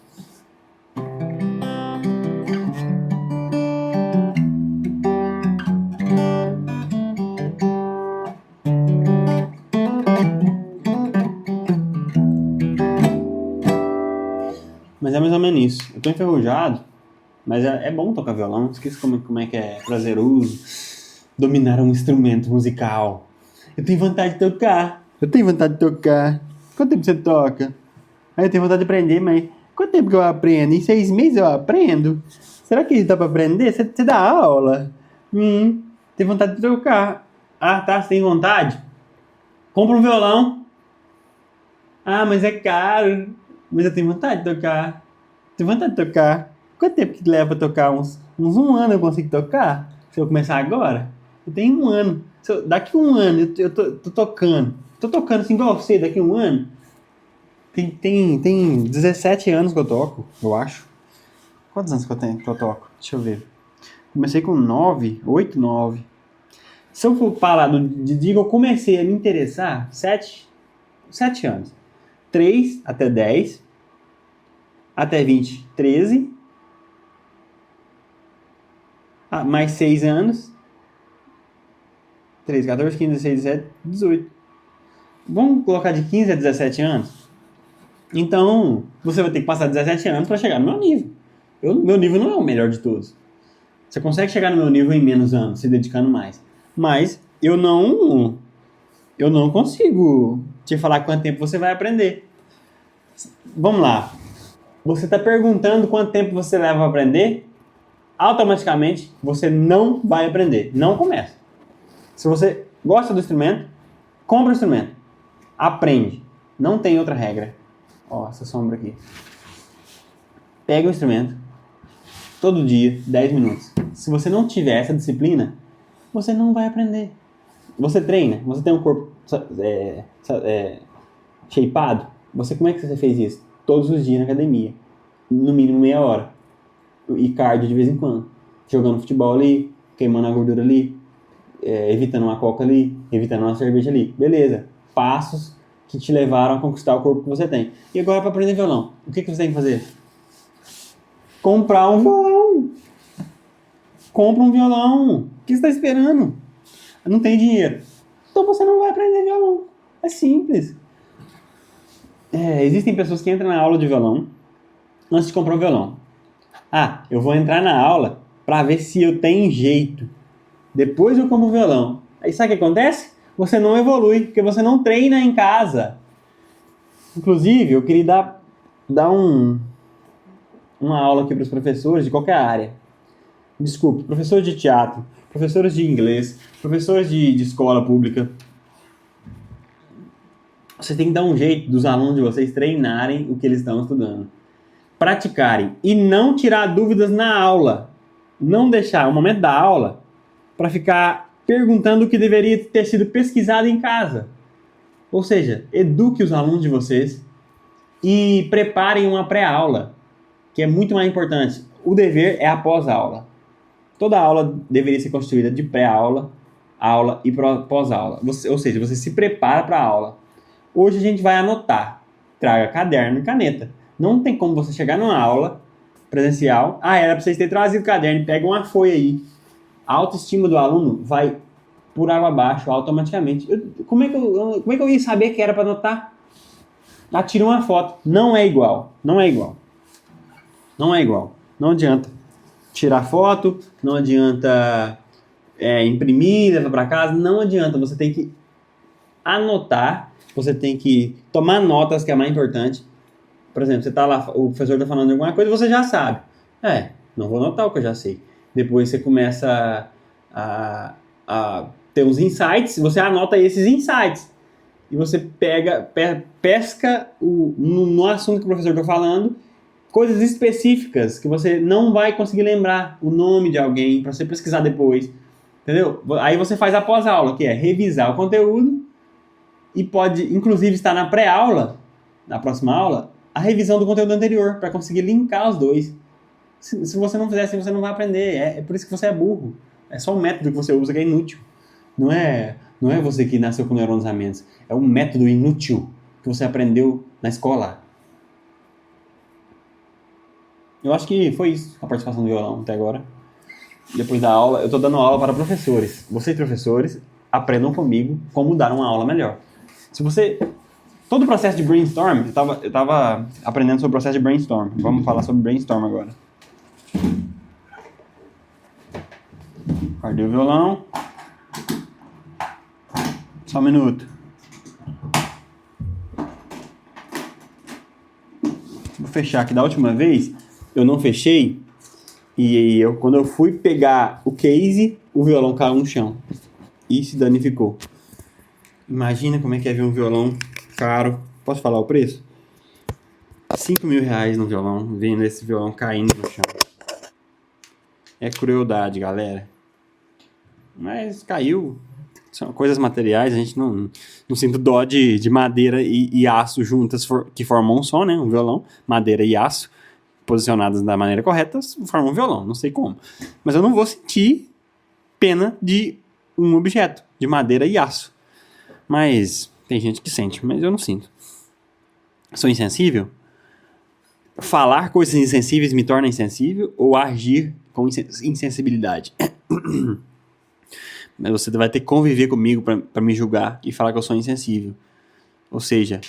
Mas é mais ou menos isso. Eu tô enferrujado, mas é bom tocar violão. Esqueci como é que é prazeroso dominar um instrumento musical. Eu tenho vontade de tocar. Quanto tempo você toca? Aí eu tenho vontade de aprender, mas quanto tempo que eu aprendo? Em 6 meses eu aprendo? Será que dá pra aprender? Você dá aula? Tem vontade de tocar. Ah, tá, você tem vontade? Compra um violão. Ah, mas é caro. Mas eu tenho vontade de tocar. Quanto tempo que leva pra tocar? Uns 1 ano eu consigo tocar? Se eu começar agora? Eu tenho 1 ano. Daqui 1 ano eu tô tocando. Tô tocando assim igual você daqui 1 ano. Tem 17 anos que eu toco, eu acho. Quantos anos que eu toco? Deixa eu ver. Comecei com 9, 8, 9. Se eu for falar de que eu comecei a me interessar, 7 anos. 3 até 10, até 20, 13, mais 6 anos, 13, 14, 15, 16, 17, 18. Vamos colocar de 15 a 17 anos? Então, você vai ter que passar 17 anos para chegar no meu nível. Meu nível não é o melhor de todos. Você consegue chegar no meu nível em menos anos, se dedicando mais. Mas eu não consigo te falar quanto tempo você vai aprender. Vamos lá. Você está perguntando quanto tempo você leva para aprender? Automaticamente, você não vai aprender. Não começa. Se você gosta do instrumento, compra o instrumento. Aprende. Não tem outra regra. Ó, essa sombra aqui. Pega o instrumento. Todo dia, 10 minutos. Se você não tiver essa disciplina, você não vai aprender. Você treina, você tem um corpo shapeado. Como é que você fez isso? Todos os dias na academia. No mínimo meia hora. E cardio de vez em quando. Jogando futebol ali, queimando a gordura ali, evitando uma coca ali, evitando uma cerveja ali. Beleza. Passos que te levaram a conquistar o corpo que você tem. E agora para aprender violão, o que você tem que fazer? Comprar um violão. Compra um violão. O que você está esperando? Não tem dinheiro. Então você não vai aprender violão. É simples. Existem pessoas que entram na aula de violão antes de comprar um violão. Eu vou entrar na aula para ver se eu tenho jeito. Depois eu compro o violão. Aí sabe o que acontece? Você não evolui, porque você não treina em casa. Inclusive, eu queria dar uma aula aqui para os professores de qualquer área. Desculpe, professores de teatro, professores de inglês, professores de escola pública. Você tem que dar um jeito dos alunos de vocês treinarem o que eles estão estudando. Praticarem e não tirar dúvidas na aula. Não deixar o momento da aula para ficar perguntando o que deveria ter sido pesquisado em casa. Ou seja, eduque os alunos de vocês e preparem uma pré-aula, que é muito mais importante. O dever é após a aula. Toda aula deveria ser constituída de pré-aula, aula e pós-aula. Ou seja, você se prepara para a aula. Hoje a gente vai anotar. Traga caderno e caneta. Não tem como você chegar numa aula presencial. Era para vocês terem trazido caderno. Pega uma folha aí. A autoestima do aluno vai por água abaixo automaticamente. Como é que eu ia saber que era para anotar? Tira uma foto. Não é igual. Não adianta tirar foto. Não adianta imprimir, levar para casa. Não adianta. Você tem que anotar. Você tem que tomar notas, que é mais importante. Por exemplo, você tá lá, o professor está falando de alguma coisa, você já sabe. Não vou anotar o que eu já sei. Depois você começa a ter uns insights, você anota esses insights. e você pesca no assunto que o professor está falando, coisas específicas que você não vai conseguir lembrar o nome de alguém para você pesquisar depois, entendeu? Aí você faz a pós-aula, que é revisar o conteúdo e pode, inclusive, estar na pré-aula, na próxima aula, a revisão do conteúdo anterior, para conseguir linkar os dois. Se você não fizer assim, você não vai aprender. É por isso que você é burro. É só um método que você usa que é inútil. Não é você que nasceu com neurônios a menos. É um método inútil que você aprendeu na escola. Eu acho que foi isso a participação do violão até agora. Depois da aula, eu estou dando aula para professores. Vocês, professores, aprendam comigo como dar uma aula melhor. Se você... Todo o processo de brainstorm, eu tava aprendendo sobre o processo de brainstorm. Vamos falar sobre brainstorm agora. Guardei o violão. Só um minuto. Vou fechar aqui. Da última vez, eu não fechei. E quando eu fui pegar o case, o violão caiu no chão. E se danificou. Imagina como é que é ver um violão caro. Posso falar o preço? R$5.000 no violão. Vendo esse violão caindo no chão. É crueldade, galera. Mas caiu. São coisas materiais. A gente não sinto dó de madeira e aço juntas que formam um som, né? Um violão. Madeira e aço posicionadas da maneira correta formam um violão. Não sei como. Mas eu não vou sentir pena de um objeto de madeira e aço. Mas tem gente que sente, mas eu não sinto. Sou insensível? Falar coisas insensíveis me torna insensível ou agir com insensibilidade? Mas você vai ter que conviver comigo para me julgar e falar que eu sou insensível. Ou seja,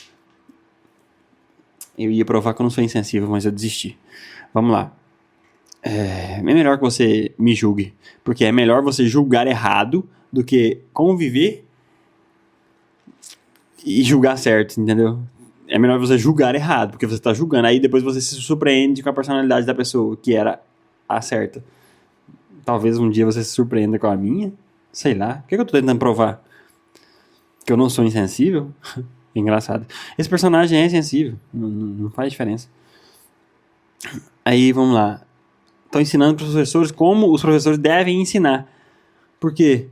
eu ia provar que eu não sou insensível, mas eu desisti. Vamos lá. É melhor que você me julgue, porque é melhor você julgar errado do que conviver e julgar certo, entendeu? É melhor você julgar errado, porque você está julgando. Aí depois você se surpreende com a personalidade da pessoa, que era a certa. Talvez um dia você se surpreenda com a minha. Sei lá. O que eu tô tentando provar? Que eu não sou insensível? Engraçado. Esse personagem é insensível. Não faz diferença. Aí, vamos lá. Estou ensinando para os professores como os professores devem ensinar. Por quê?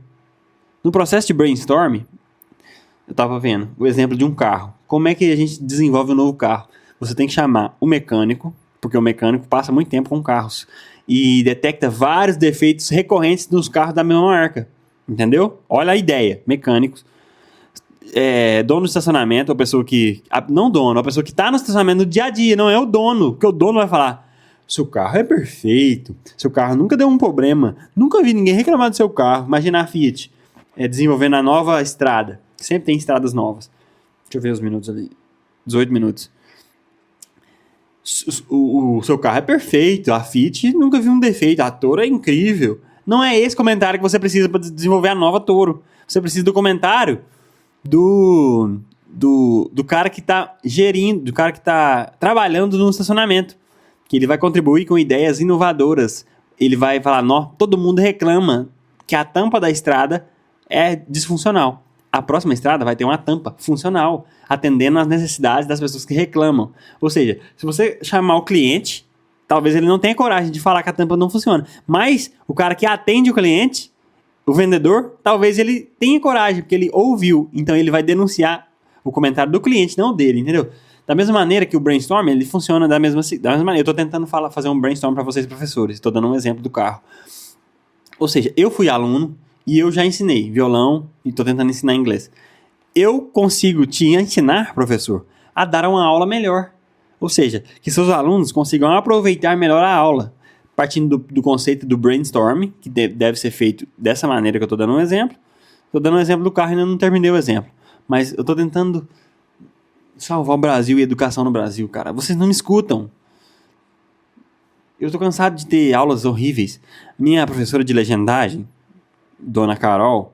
No processo de brainstorm, eu estava vendo o exemplo de um carro. Como é que a gente desenvolve um novo carro? Você tem que chamar o mecânico, porque o mecânico passa muito tempo com carros e detecta vários defeitos recorrentes nos carros da mesma marca. Entendeu? Olha a ideia. Mecânicos, dono do estacionamento, a pessoa que... Não dono, a pessoa que está no estacionamento no dia a dia, não é o dono. Porque o dono vai falar, seu carro é perfeito, seu carro nunca deu um problema, nunca vi ninguém reclamar do seu carro. Imagina a Fiat desenvolvendo a nova estrada. Sempre tem estradas novas. Deixa eu ver os minutos ali. 18 minutos. O seu carro é perfeito, a Fiat nunca viu um defeito, a Toro é incrível. Não é esse comentário que você precisa para desenvolver a nova Toro. Você precisa do comentário do cara que está gerindo, do cara que está trabalhando no estacionamento. Que ele vai contribuir com ideias inovadoras. Ele vai falar, todo mundo reclama que a tampa da estrada é disfuncional. A próxima estrada vai ter uma tampa funcional, atendendo às necessidades das pessoas que reclamam. Ou seja, se você chamar o cliente, talvez ele não tenha coragem de falar que a tampa não funciona. Mas o cara que atende o cliente, o vendedor, talvez ele tenha coragem, porque ele ouviu. Então ele vai denunciar o comentário do cliente, não o dele, entendeu? Da mesma maneira que o brainstorm, ele funciona da mesma maneira. Eu estou tentando fazer um brainstorm para vocês, professores. Estou dando um exemplo do carro. Ou seja, eu fui aluno e eu já ensinei violão e estou tentando ensinar inglês. Eu consigo te ensinar, professor, a dar uma aula melhor. Ou seja, que seus alunos consigam aproveitar melhor a aula. Partindo do conceito do brainstorm, que deve ser feito dessa maneira que eu estou dando um exemplo. Estou dando um exemplo do carro e ainda não terminei o exemplo. Mas eu estou tentando salvar o Brasil e a educação no Brasil, cara. Vocês não me escutam. Eu estou cansado de ter aulas horríveis. Minha professora de legendagem, Dona Carol,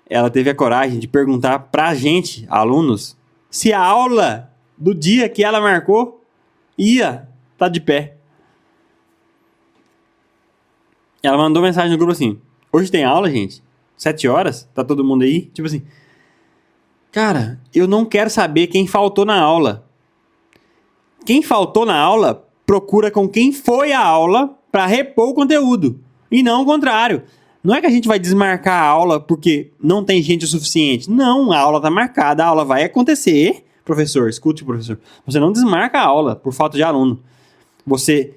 ela teve a coragem de perguntar pra gente, alunos, se a aula do dia que ela marcou ia estar de pé. Ela mandou mensagem no grupo assim, hoje tem aula, gente? 7 horas? Tá todo mundo aí? Tipo assim, Cara, eu não quero saber quem faltou na aula. Quem faltou na aula, procura com quem foi à aula para repor o conteúdo. E não o contrário. Não é que a gente vai desmarcar a aula porque não tem gente o suficiente. Não, a aula tá marcada, a aula vai acontecer. Professor, escute, professor. Você não desmarca a aula por falta de aluno. Você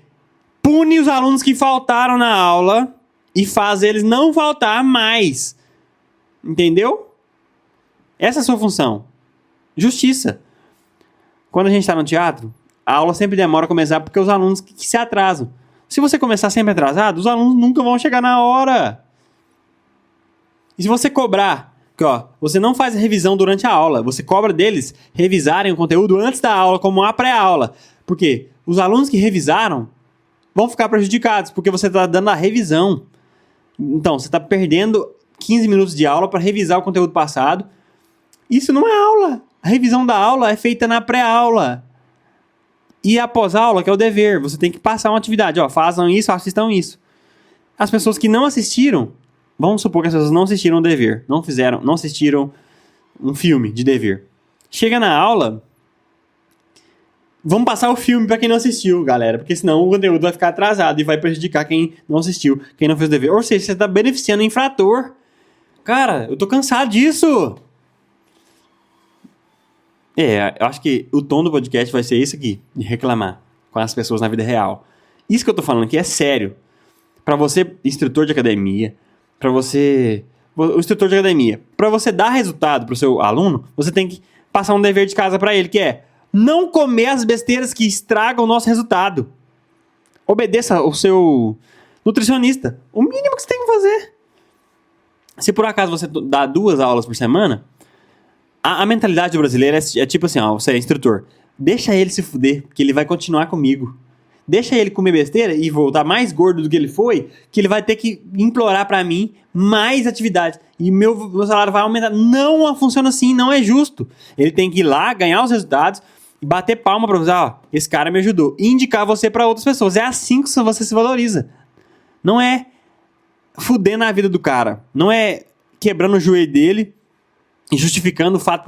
pune os alunos que faltaram na aula e faz eles não faltar mais. Entendeu? Essa é a sua função. Justiça. Quando a gente está no teatro, a aula sempre demora a começar porque os alunos que se atrasam. Se você começar sempre atrasado, os alunos nunca vão chegar na hora. E se você cobrar, que, ó, você não faz a revisão durante a aula, você cobra deles revisarem o conteúdo antes da aula, como a pré-aula. Por quê? Os alunos que revisaram vão ficar prejudicados, porque você está dando a revisão. Então, você está perdendo 15 minutos de aula para revisar o conteúdo passado. Isso não é aula. A revisão da aula é feita na pré-aula. E após a aula, que é o dever, você tem que passar uma atividade. Ó, façam isso, assistam isso. As pessoas que não assistiram, vamos supor que as pessoas não assistiram o dever, não assistiram um filme de dever. Chega na aula, vamos passar o filme para quem não assistiu, galera, porque senão o conteúdo vai ficar atrasado e vai prejudicar quem não assistiu, quem não fez o dever. Ou seja, você está beneficiando o infrator. Cara, eu tô cansado disso. Eu acho que o tom do podcast vai ser isso aqui, de reclamar com as pessoas na vida real. Isso que eu tô falando aqui é sério. Pra você, instrutor de academia, o instrutor de academia, pra você dar resultado pro seu aluno, você tem que passar um dever de casa pra ele, que é não comer as besteiras que estragam o nosso resultado. Obedeça o seu nutricionista. O mínimo que você tem que fazer. Se por acaso você dá 2 aulas por semana, a mentalidade do brasileiro é tipo assim, ó, você é instrutor, deixa ele se fuder, que ele vai continuar comigo. Deixa ele comer besteira e voltar mais gordo do que ele foi, que ele vai ter que implorar pra mim mais atividades. E meu salário vai aumentar. Não funciona assim, não é justo. Ele tem que ir lá, ganhar os resultados e bater palma pra você, ó, esse cara me ajudou. E indicar você pra outras pessoas. É assim que você se valoriza. Não é fudendo a vida do cara. Não é quebrando o joelho dele e justificando o fato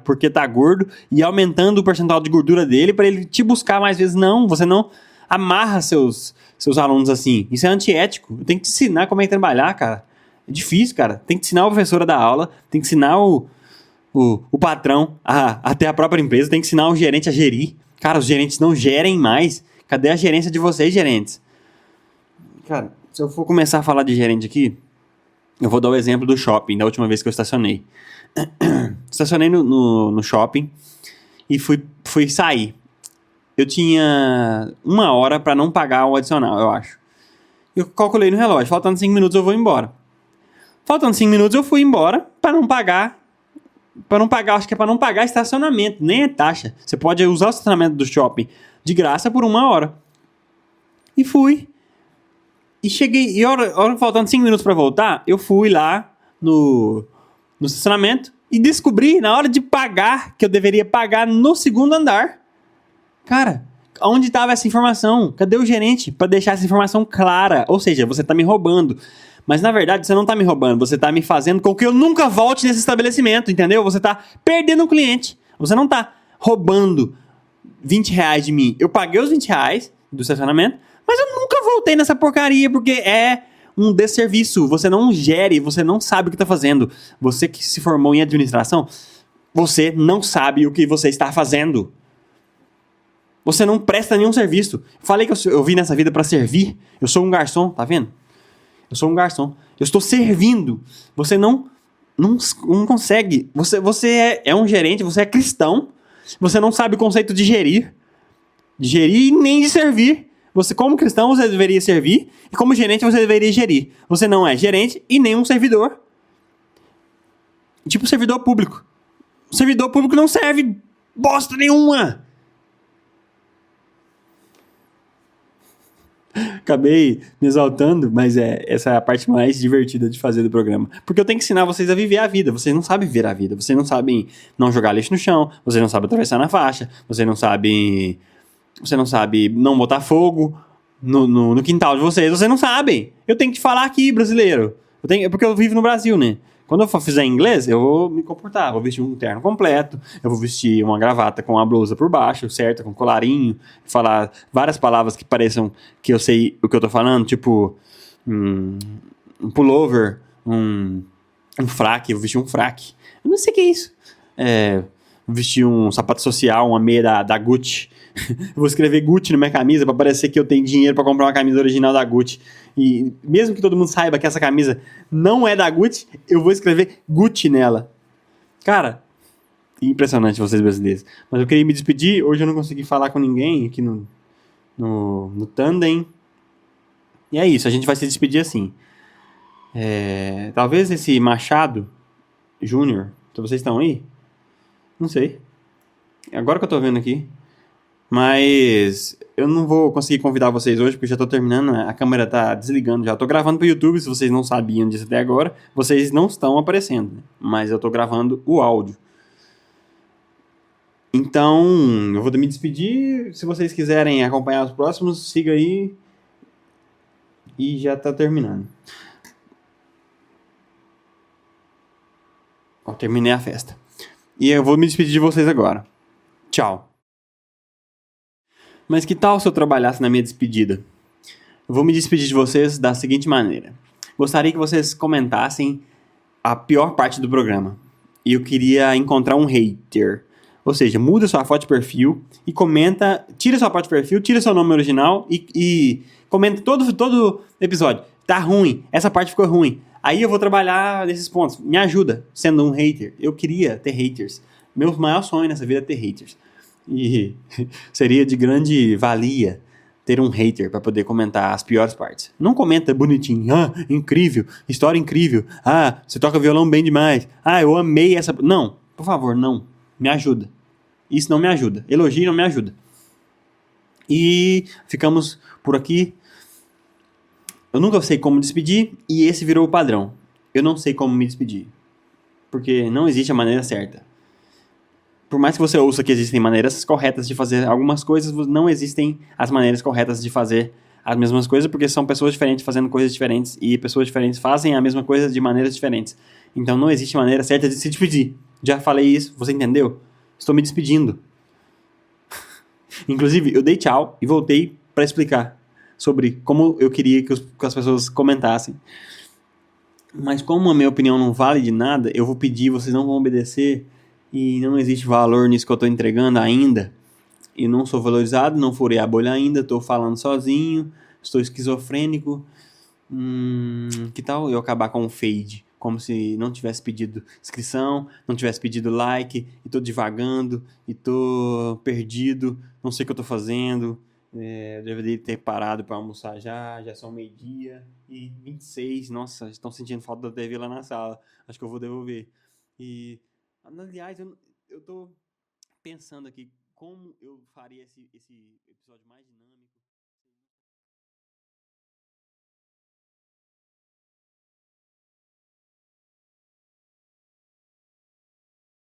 porque tá gordo e aumentando o percentual de gordura dele para ele te buscar mais vezes. Não, você não amarra seus alunos assim. Isso é antiético. Eu tenho que te ensinar como é que trabalhar, cara. É difícil, cara. Tem que ensinar a professora da aula, tem que ensinar o patrão a ter a própria empresa, tem que ensinar o gerente a gerir. Cara, os gerentes não gerem mais. Cadê a gerência de vocês, gerentes? Cara, se eu for começar a falar de gerente aqui, eu vou dar o exemplo do shopping, da última vez que eu estacionei. Estacionei no shopping e fui sair. Eu tinha 1 hora para não pagar o adicional, eu acho. Eu calculei no relógio, faltando 5 minutos eu vou embora. Faltando 5 minutos eu fui embora para não pagar, acho que é para não pagar estacionamento, nem é taxa. Você pode usar o estacionamento do shopping de graça por 1 hora. E fui. E cheguei, e hora faltando 5 minutos para voltar, eu fui lá no estacionamento e descobri na hora de pagar que eu deveria pagar no 2º andar. Cara, onde estava essa informação? Cadê o gerente para deixar essa informação clara? Ou seja, você está me roubando. Mas na verdade você não está me roubando, você está me fazendo com que eu nunca volte nesse estabelecimento, entendeu? Você está perdendo um cliente. Você não está roubando R$20 de mim. Eu paguei os R$20 do estacionamento, mas eu nunca voltei nessa porcaria porque é um desserviço. Você não gere, você não sabe o que está fazendo. Você que se formou em administração, você não sabe o que você está fazendo. Você não presta nenhum serviço. Falei que eu vim nessa vida para servir. Eu sou um garçom, tá vendo? Eu sou um garçom. Eu estou servindo. Você não consegue. Você é um gerente, você é cristão. Você não sabe o conceito de gerir. De gerir e nem de servir. Você, como cristão, você deveria servir. E como gerente, você deveria gerir. Você não é gerente e nem um servidor. Tipo servidor público. O servidor público não serve bosta nenhuma. Acabei me exaltando, mas essa é a parte mais divertida de fazer do programa. Porque eu tenho que ensinar vocês a viver a vida. Vocês não sabem viver a vida. Vocês não sabem não jogar lixo no chão. Vocês não sabem atravessar na faixa. Vocês não sabem não botar fogo no quintal de vocês. Vocês não sabem. Eu tenho que te falar aqui, brasileiro. Porque eu vivo no Brasil, né? Quando eu fizer em inglês, eu vou me comportar. Vou vestir um terno completo, eu vou vestir uma gravata com a blusa por baixo, certo? Com colarinho, falar várias palavras que pareçam que eu sei o que eu tô falando, tipo um pullover, um fraque, eu vou vestir um fraque. Eu não sei o que é isso. Vou vestir um sapato social, uma meia da Gucci. Eu vou escrever Gucci na minha camisa pra parecer que eu tenho dinheiro pra comprar uma camisa original da Gucci. E mesmo que todo mundo saiba que essa camisa não é da Gucci, eu vou escrever Gucci nela. Cara, impressionante vocês brasileiros. Mas eu queria me despedir. Hoje eu não consegui falar com ninguém aqui no Tandem. E é isso, a gente vai se despedir assim. Talvez esse Machado Júnior, vocês estão aí? Não sei. Agora que eu tô vendo aqui. Mas eu não vou conseguir convidar vocês hoje, porque eu já tô terminando, a câmera tá desligando já. Eu tô gravando pro YouTube, se vocês não sabiam disso até agora. Vocês não estão aparecendo, né? Mas eu tô gravando o áudio. Então, eu vou me despedir. Se vocês quiserem acompanhar os próximos, siga aí. E já tá terminando. Ó, terminei a festa. E eu vou me despedir de vocês agora. Tchau. Mas que tal se eu trabalhasse na minha despedida? Eu vou me despedir de vocês da seguinte maneira. Gostaria que vocês comentassem a pior parte do programa. E eu queria encontrar um hater. Ou seja, muda sua foto de perfil e comenta, tira sua foto de perfil, tira seu nome original e comenta todo episódio. Tá ruim, essa parte ficou ruim. Aí eu vou trabalhar nesses pontos. Me ajuda, sendo um hater. Eu queria ter haters. Meu maior sonho nessa vida é ter haters. E seria de grande valia ter um hater para poder comentar as piores partes. Não comenta bonitinho, incrível, história incrível, você toca violão bem demais, eu amei essa... Não, por favor, não, me ajuda. Isso não me ajuda, elogio não me ajuda. E ficamos por aqui. Eu nunca sei como despedir e esse virou o padrão. Eu não sei como me despedir, porque não existe a maneira certa. Por mais que você ouça que existem maneiras corretas de fazer algumas coisas, não existem as maneiras corretas de fazer as mesmas coisas, porque são pessoas diferentes fazendo coisas diferentes e pessoas diferentes fazem a mesma coisa de maneiras diferentes. Então não existe maneira certa de se despedir. Já falei isso, você entendeu? Estou me despedindo. Inclusive, eu dei tchau e voltei para explicar sobre como eu queria que as pessoas comentassem. Mas como a minha opinião não vale de nada, eu vou pedir, vocês não vão obedecer. E não existe valor nisso que eu estou entregando ainda. E não sou valorizado, não furei a bolha ainda, estou falando sozinho, estou esquizofrênico. Que tal eu acabar com um fade? Como se não tivesse pedido inscrição, não tivesse pedido like, e tô divagando, e tô perdido, não sei o que eu tô fazendo. Eu deveria ter parado para almoçar já são 12:00 e 26. Nossa, estão sentindo falta da TV lá na sala. Acho que eu vou devolver. E... Aliás, eu tô pensando aqui como eu faria esse episódio mais dinâmico.